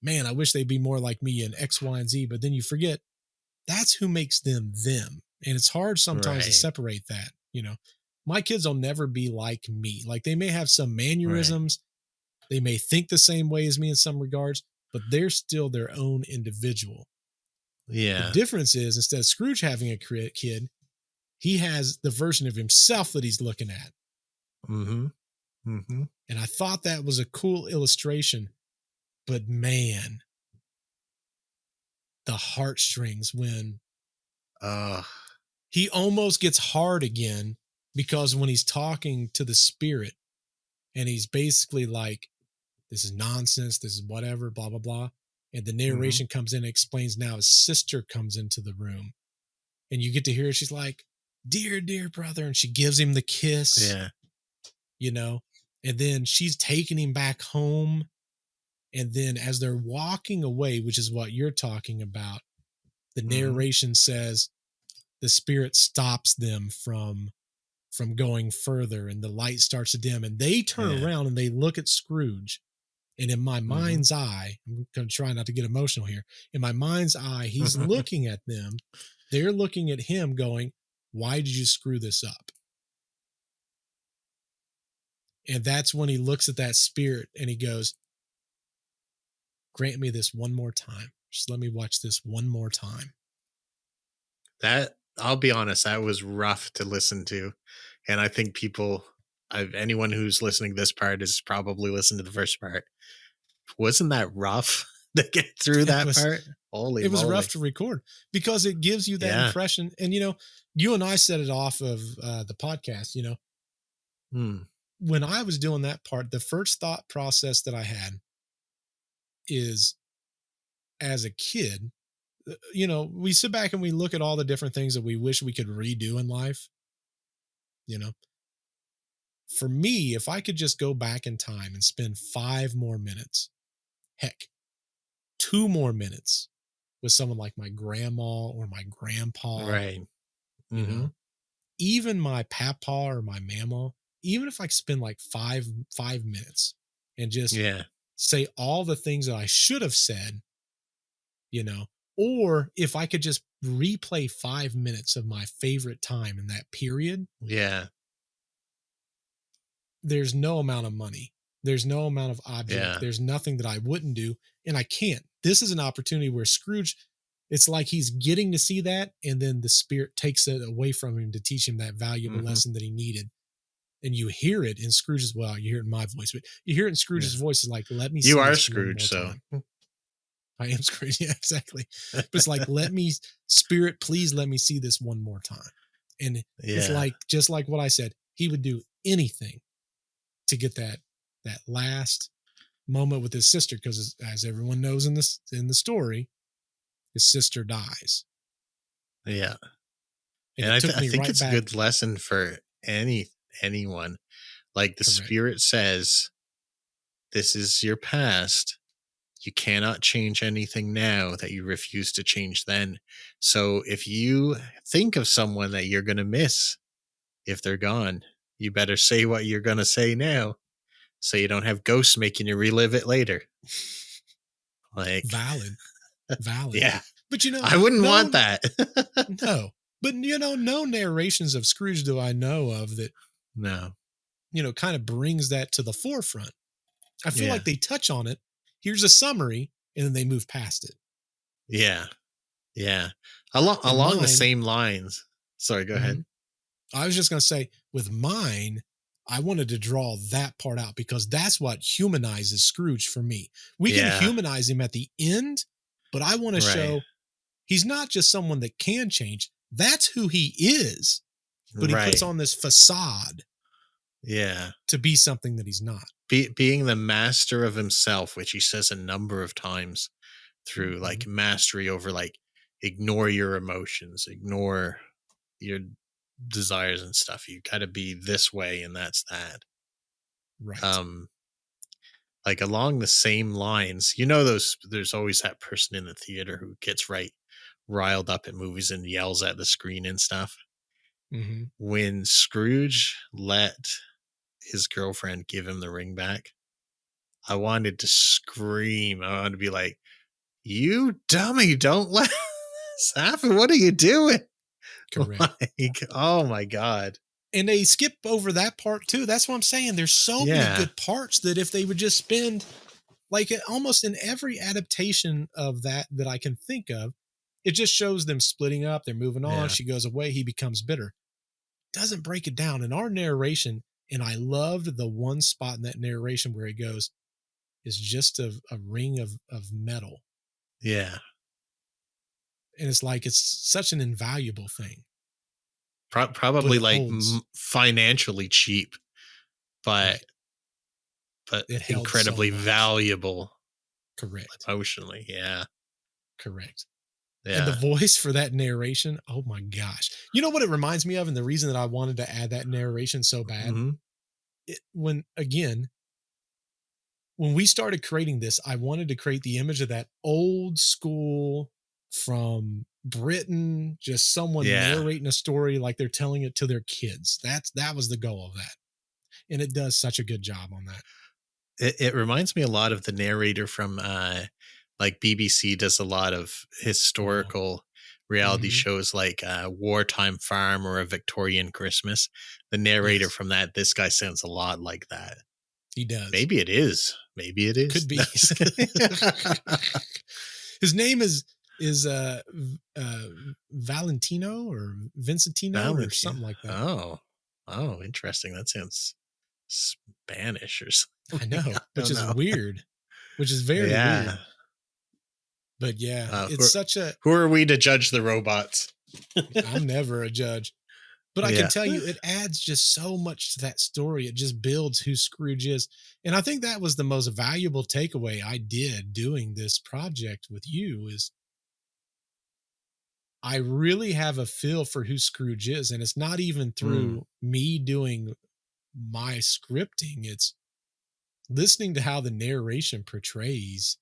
man, I wish they'd be more like me in X, Y, and Z. But then you forget that's who makes them them. And it's hard sometimes to separate that. My kids will never be like me. Like they may have some mannerisms. They may think the same way as me in some regards, but they're still their own individual. Yeah. The difference is instead of Scrooge having a kid, he has the version of himself that he's looking at. Mm-hmm. Mm-hmm. And I thought that was a cool illustration, but man, the heartstrings when he almost gets hard again, because when he's talking to the spirit and he's basically like, this is nonsense, this is whatever, blah, blah, blah. And the narration comes in and explains now his sister comes into the room and you get to hear, she's like, dear, dear brother. And she gives him the kiss, and then she's taking him back home. And then as they're walking away, which is what you're talking about, the narration says the spirit stops them from going further and the light starts to dim and they turn around and they look at Scrooge. And in my mind's eye, I'm going to try not to get emotional here. In my mind's eye, he's looking at them. They're looking at him going, why did you screw this up? And that's when he looks at that spirit and he goes, grant me this one more time. Just let me watch this one more time. That, I'll be honest, that was rough to listen to. And I think anyone who's listening to this part has probably listened to the first part. Wasn't that rough to get through that part? It was rough to record because it gives you that impression. And, you and I set it off of the podcast, when I was doing that part, the first thought process that I had is, as a kid, we sit back and we look at all the different things that we wish we could redo in life. For me, if I could just go back in time and spend 5 more minutes, heck, 2 more minutes with someone like my grandma or my grandpa, right? Even my papa or my mama, even if I spend like 5 minutes and just say all the things that I should have said, or if I could just replay 5 minutes of my favorite time in that period. Yeah. There's no amount of money. There's no amount of object. There's nothing that I wouldn't do. And I can't. This is an opportunity where Scrooge, it's like he's getting to see that. And then the spirit takes it away from him to teach him that valuable lesson that he needed. And you hear it in Scrooge's, well, you hear it in my voice, but you hear it in Scrooge's voice is like, let me see. You are Scrooge, so. Time. I am Scrooge. Yeah, exactly. But it's like, spirit, please let me see this one more time. And it's like, just like what I said, he would do anything to get that last moment with his sister. Cause as everyone knows in the story, his sister dies. Yeah. And I think it's a good lesson for anyone. Like the spirit says, this is your past. You cannot change anything now that you refuse to change then. So if you think of someone that you're going to miss if they're gone, you better say what you're going to say now so you don't have ghosts making you relive it later. Like valid. Yeah. But I wouldn't want that. No. But no narrations of Scrooge do I know of that kind of brings that to the forefront. I feel like they touch on it. Here's a summary, and then they move past it. Yeah. Yeah. Along the same lines. Sorry, go ahead. I was just going to say, with mine, I wanted to draw that part out because that's what humanizes Scrooge for me. We can humanize him at the end, but I want to show he's not just someone that can change. That's who he is. But he puts on this facade to be something that he's not. being the master of himself, which he says a number of times through like mastery over like ignore your emotions, ignore your desires and stuff. You gotta be this way, and that's that. Right. Like along the same lines, there's always that person in the theater who gets riled up at movies and yells at the screen and stuff. Mm-hmm. When Scrooge let his girlfriend give him the ring back, I wanted to scream. I wanted to be like, you dummy, don't let this happen. What are you doing? Correct. Like, oh my God. And they skip over that part too. That's what I'm saying. There's so many good parts that if they would just spend, like almost in every adaptation of that I can think of, it just shows them splitting up. They're moving on. Yeah. She goes away. He becomes bitter. Doesn't break it down in our narration. And I loved the one spot in that narration where he goes, it's just a ring of metal. Yeah. And it's like, it's such an invaluable thing. Probably like financially cheap, but it incredibly so valuable. Correct. Emotionally. Yeah. Correct. Yeah. And the voice for that narration, oh my gosh. You know what it reminds me of? And the reason that I wanted to add that narration so bad, when we started creating this, I wanted to create the image of that old school from Britain, just someone narrating a story like they're telling it to their kids. That was the goal of that. And it does such a good job on that. It reminds me a lot of the narrator from like BBC does a lot of historical reality shows like Wartime Farm or A Victorian Christmas. The narrator from this guy sounds a lot like that. He does. Maybe it is. Could be. His name is Valentino or Vincentino or something like that. Oh, interesting. That sounds Spanish or something. I know, which is weird, which is very weird. But yeah, it's such a... Who are we to judge the robots? I'm never a judge. But I can tell you, it adds just so much to that story. It just builds who Scrooge is. And I think that was the most valuable takeaway I did doing this project with you is I really have a feel for who Scrooge is. And it's not even through me doing my scripting. It's listening to how the narration portrays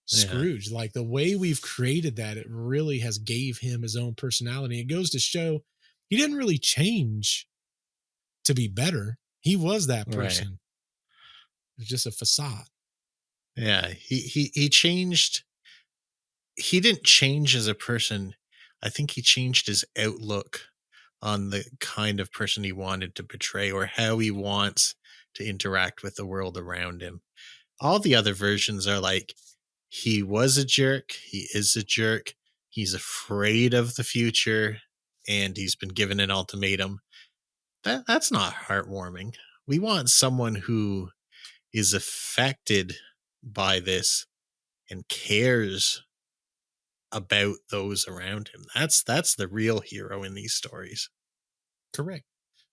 Scrooge. Like the way we've created that, it really has gave him his own personality. It goes to show he didn't really change to be better. He was that person. Right. It was just a facade. Yeah. He changed. He didn't change as a person. I think he changed his outlook on the kind of person he wanted to portray or how he wants to interact with the world around him. All the other versions are like, he was a jerk. He is a jerk. He's afraid of the future. And he's been given an ultimatum. That's not heartwarming. We want someone who is affected by this and cares about those around him. That's the real hero in these stories. Correct.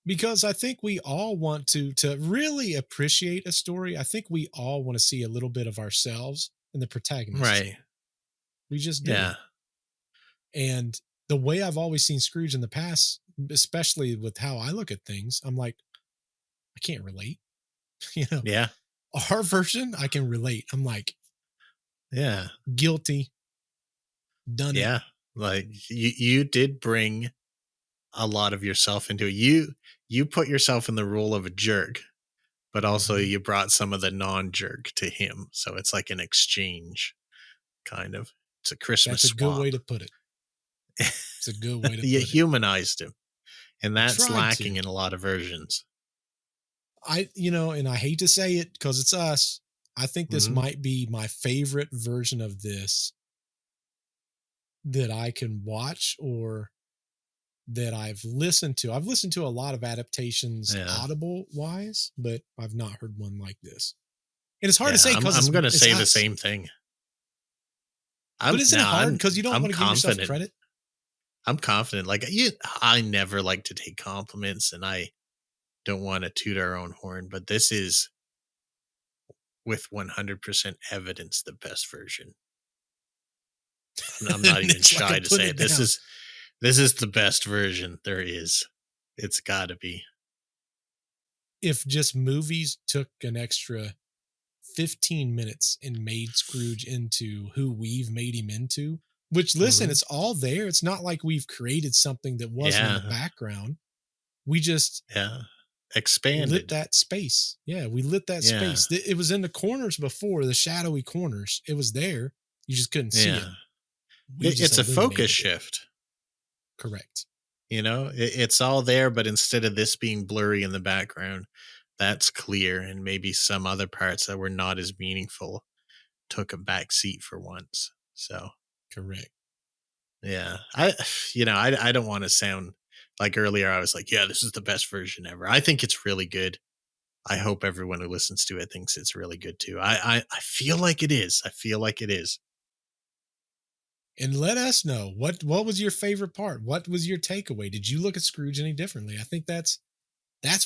Because I think we all want to really appreciate a story. I think we all want to see a little bit of ourselves in the protagonist. Right. We just do. Yeah. And the way I've always seen Scrooge in the past, especially with how I look at things, I'm like, I can't relate. Yeah. Our version, I can relate. I'm like, yeah, guilty. Done it. Yeah. Like you did bring a lot of yourself into it. You put yourself in the role of a jerk, but also you brought some of the non-jerk to him. So it's like an exchange kind of. It's a Christmas swap. That's a swap. good way to put it. It's a good way to put it. You humanized him. And that's lacking in a lot of versions. And I hate to say it because it's us. I think this might be my favorite version of this that I can watch or that I've listened to. I've listened to a lot of adaptations audible wise, but I've not heard one like this. And it's hard to say because I'm going to say the same thing. But isn't it hard because you don't want to give yourself credit? I'm confident. Like I never like to take compliments and I don't want to toot our own horn, but this is with 100% evidence the best version. I'm not even It's like shy I'm to putting say it it. down. This is the best version there is. It's got to be. If just movies took an extra 15 minutes and made Scrooge into who we've made him into, which listen, Mhm. it's all there. It's not like we've created something that wasn't in the Yeah. background. We just Yeah. lit Expanded. that space. Yeah, we lit that Yeah. space. It was in the corners before, the shadowy corners. It was there. You just couldn't see it. Yeah. We just It's a focus illuminated it. shift. Correct. You know, it's all there, but instead of this being blurry in the background, that's clear. And maybe some other parts that were not as meaningful took a back seat for once. So, Correct. yeah, I don't want to sound like earlier. I was like, yeah, this is the best version ever. I think it's really good. I hope everyone who listens to it thinks it's really good too. I feel like it is. I feel like it is. And let us know what was your favorite part? What was your takeaway? Did you look at Scrooge any differently? I think that's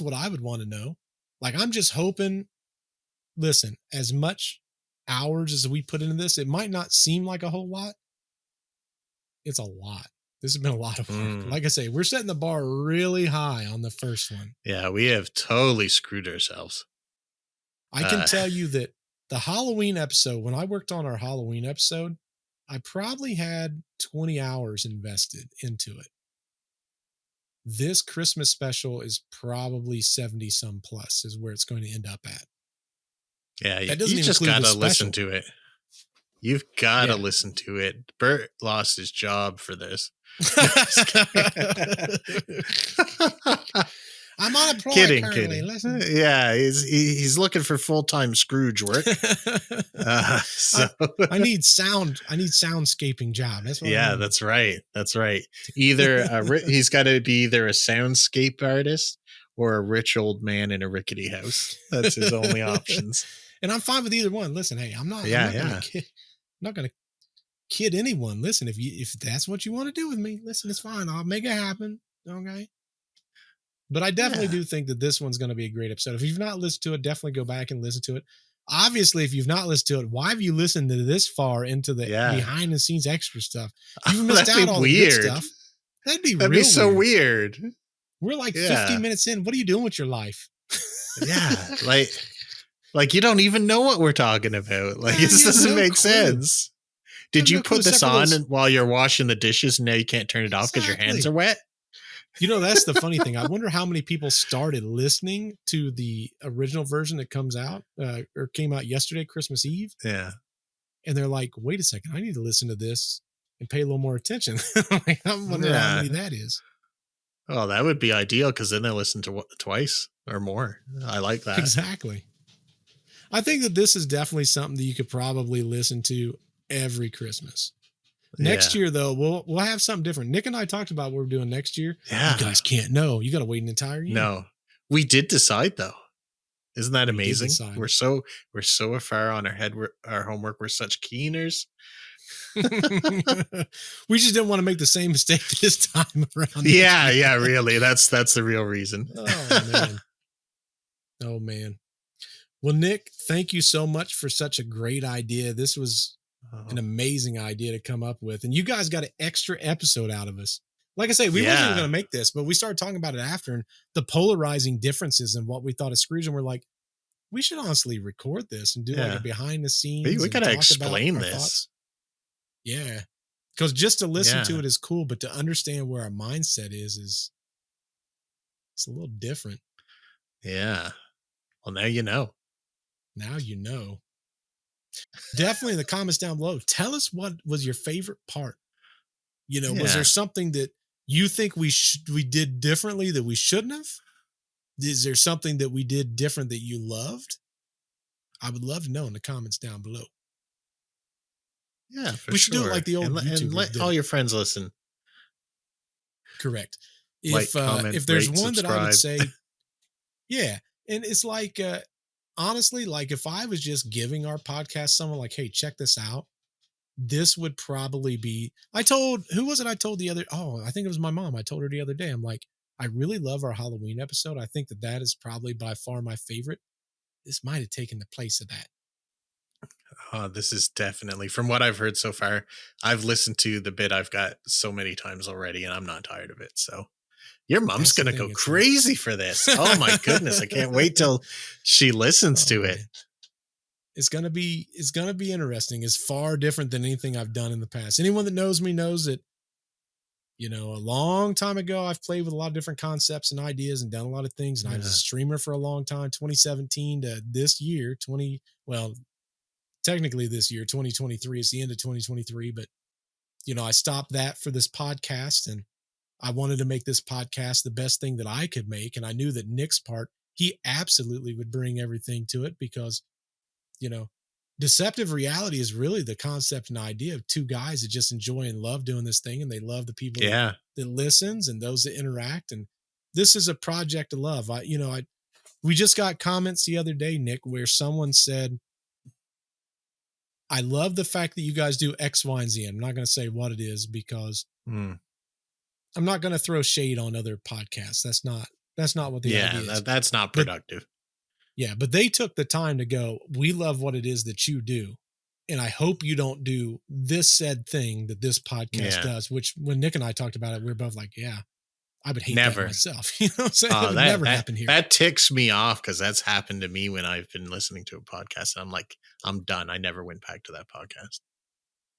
what I would want to know. Like, I'm just hoping, listen, as much hours as we put into this, it might not seem like a whole lot. It's a lot. This has been a lot of work. Like I say, we're setting the bar really high on the first one. Yeah, we have totally screwed ourselves. I can tell you that the Halloween episode, when I worked on our Halloween episode, I probably had 20 hours invested into it. This Christmas special is probably 70 some plus is where it's going to end up at. Yeah, That doesn't you even just include the gotta listen special. to it. You've got to Yeah. listen to it. Bert lost his job for this. I'm unemployed Kidding. Listen. Yeah, he's looking for full-time Scrooge work. So I need soundscaping job. That's what I yeah, need. that's right. That's right. Either he's got to be either a soundscape artist or a rich old man in a rickety house. That's his only options. And I'm fine with either one. Listen, hey, I'm not gonna kid anyone. Listen, if that's what you want to do with me, listen, it's fine. I'll make it happen. Okay. But I definitely do think that this one's going to be a great episode. If you've not listened to it, definitely go back and listen to it. Obviously, if you've not listened to it, why have you listened to this far into the behind the scenes extra stuff? You've missed out on the good stuff. That'd be so weird. We're like 50 minutes in. What are you doing with your life? Yeah. Like you don't even know what we're talking about. Like this doesn't make sense. Did you put this on while you're washing the dishes and now you can't turn it off because your hands are wet? You know, that's the funny thing. I wonder how many people started listening to the original version that comes out or came out yesterday, Christmas Eve. Yeah. And they're like, wait a second, I need to listen to this and pay a little more attention. I'm wondering how many that is. Oh, that would be ideal because then they listen to twice or more. I like that. Exactly. I think that this is definitely something that you could probably listen to every Christmas. Next year, though, we'll have something different. Nick and I talked about what we're doing next year. Yeah. You guys can't know. You got to wait an entire year. No, we did decide though. Isn't that amazing? We're so far on our homework. We're such keeners. We just didn't want to make the same mistake this time around. Yeah, really. That's the real reason. Oh man. Well, Nick, thank you so much for such a great idea. This was an amazing idea to come up with. And you guys got an extra episode out of us. Like I say, we wasn't even going to make this, but we started talking about it after and the polarizing differences in what we thought of Scrooge. And we're like, we should honestly record this and do like a behind the scenes. We got to explain this. Thoughts. Yeah. Because just to listen to it is cool, but to understand where our mindset is it's a little different. Yeah. Well, now you know. Now you know. Definitely in the comments down below, tell us what was your favorite part. You know, was there something that you think we did differently that we shouldn't have? Is there something that we did different that you loved? I would love to know in the comments down below. Yeah, we should do it like the old YouTubers and let all your friends listen. Correct. Comment, if there's rate, one subscribe. that I would say, yeah, and it's like honestly, like if I was just giving our podcast someone like, hey, check this out, this would probably be, I told the other, I think it was my mom. I told her the other day, I'm like, I really love our Halloween episode. I think that is probably by far my favorite. This might have taken the place of that. This is definitely, from what I've heard so far, I've listened to the bit I've got so many times already, and I'm not tired of it. So your mom's That's the going to thing, go it's crazy for this. Oh my goodness. I can't wait till she listens to it. man. It's gonna be interesting. It's far different than anything I've done in the past. Anyone that knows me knows that, you know, a long time ago, I've played with a lot of different concepts and ideas and done a lot of things. And I was a Yeah. streamer for a long time, 2017 to this year, technically this year, 2023. It's the end of 2023, but you know, I stopped that for this podcast, and I wanted to make this podcast the best thing that I could make. And I knew that Nick's part, he absolutely would bring everything to it because, you know, deceptive reality is really the concept and idea of two guys that just enjoy and love doing this thing, and they love the people Yeah. that listens and those that interact. And this is a project of love. We just got comments the other day, Nick, where someone said, I love the fact that you guys do X, Y, and Z. I'm not going to say what it is because Mm. I'm not going to throw shade on other podcasts. That's not what the idea is. That's not productive. But they took the time to go, we love what it is that you do. And I hope you don't do this said thing that this podcast does, which when Nick and I talked about it, we were both like, yeah, I would hate that myself. You know what I'm saying? It would never happen here. That ticks me off because that's happened to me when I've been listening to a podcast and I'm like, I'm done. I never went back to that podcast.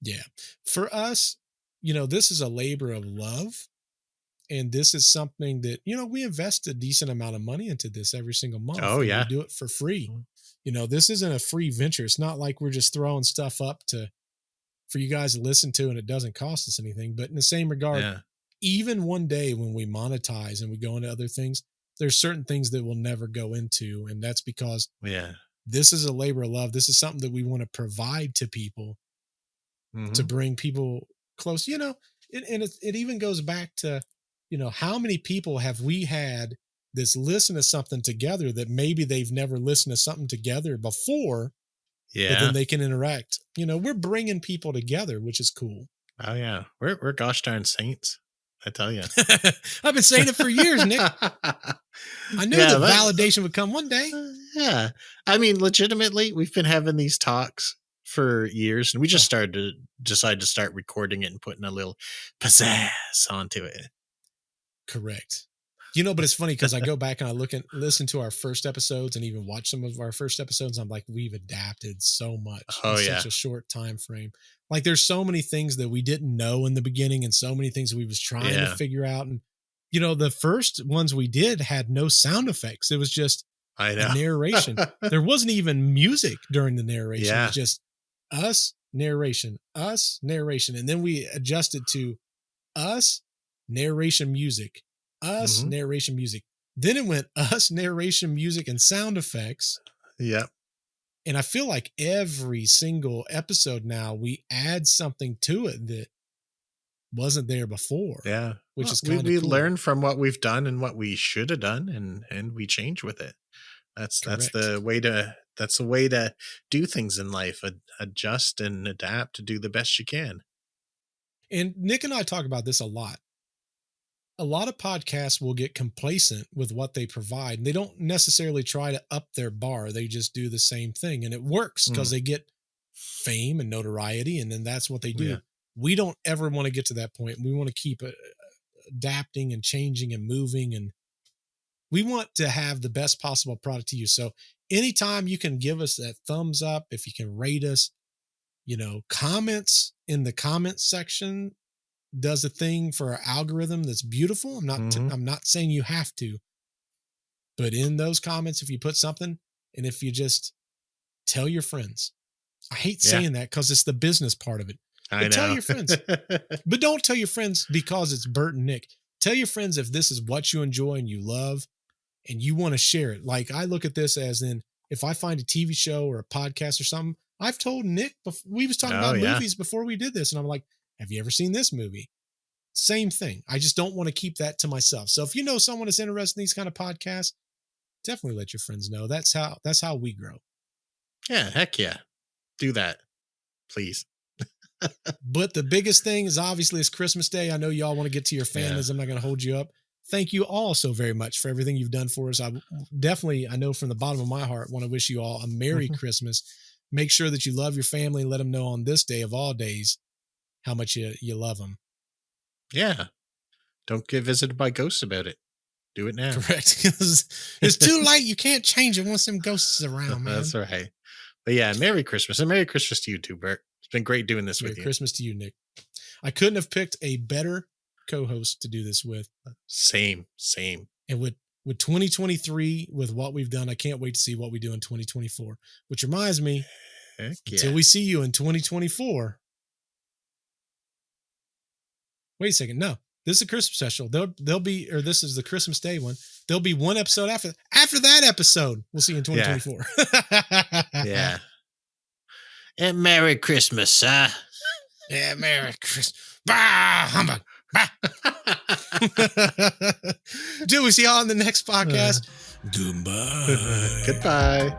Yeah. For us, you know, this is a labor of love. And this is something that, you know, we invest a decent amount of money into this every single month. Oh, yeah. We do it for free. You know, this isn't a free venture. It's not like we're just throwing stuff up for you guys to listen to and it doesn't cost us anything. But in the same regard, even one day when we monetize and we go into other things, there's certain things that we'll never go into. And that's because this is a labor of love. This is something that we want to provide to people to bring people close, you know, and it even goes back to, you know, how many people have we had that's listened to something together that maybe they've never listened to something together before, but then they can interact. You know, we're bringing people together, which is cool. Oh yeah. We're gosh darn saints. I tell you. I've been saying it for years, Nick. I knew that validation would come one day. Yeah. I mean, legitimately, we've been having these talks for years and we just decided to start recording it and putting a little pizzazz onto it. Correct. You know, but it's funny because I go back and I listen to our first episodes and even watch some of our first episodes. And I'm like, we've adapted so much in such a short time frame. Like there's so many things that we didn't know in the beginning and so many things we was trying to figure out. And, you know, the first ones we did had no sound effects. It was just a narration. There wasn't even music during the narration. It was just us, narration. And then we adjusted to us, narration music, narration music. Then it went us, narration music, and sound effects. Yep. And I feel like every single episode now we add something to it that wasn't there before. Yeah. Which is kind of we cool. learn from what we've done and what we should have done and we change with it. That's the way to do things in life. Adjust and adapt to do the best you can. And Nick and I talk about this a lot. A lot of podcasts will get complacent with what they provide. And they don't necessarily try to up their bar. They just do the same thing. And it works because they get fame and notoriety. And then that's what they do. Yeah. We don't ever want to get to that point. We want to keep adapting and changing and moving. And we want to have the best possible product to you. So anytime you can give us that thumbs up, if you can rate us, you know, comments in the comments section does a thing for our algorithm that's beautiful. I'm not saying you have to, but in those comments, if you put something and if you just tell your friends, I hate saying that because it's the business part of it. But tell your friends, but don't tell your friends because it's Bert and Nick. Tell your friends if this is what you enjoy and you love and you want to share it. Like I look at this as in, if I find a TV show or a podcast or something, I've told Nick, we was talking about movies before we did this. And I'm like, have you ever seen this movie? Same thing. I just don't want to keep that to myself. So if you know someone is interested in these kind of podcasts, definitely let your friends know. That's how we grow. Yeah. Heck yeah. Do that. Please. But the biggest thing is obviously it's Christmas Day. I know y'all want to get to your families. I'm not going to hold you up. Thank you all so very much for everything you've done for us. I know from the bottom of my heart, want to wish you all a Merry Christmas. make sure that you love your family and let them know on this day of all days how much you love them. Yeah. Don't get visited by ghosts about it. Do it now. Correct. It's too late. You can't change it once them ghosts is around, man. That's right. But yeah, Merry Christmas. And Merry Christmas to you too, Bert. It's been great doing this with you. Merry Christmas to you, Nick. I couldn't have picked a better co-host to do this with. Same. And with 2023, with what we've done, I can't wait to see what we do in 2024. Which reminds me, until we see you in 2024. Wait a second. No, this is a Christmas special. There'll be, or this is the Christmas Day one. There'll be one episode after that episode. We'll see you in 2024. Yeah. And Merry Christmas, sir. Yeah, Merry Christmas. Bah, humbug. Bah. Dude, we see y'all on the next podcast. Goodbye.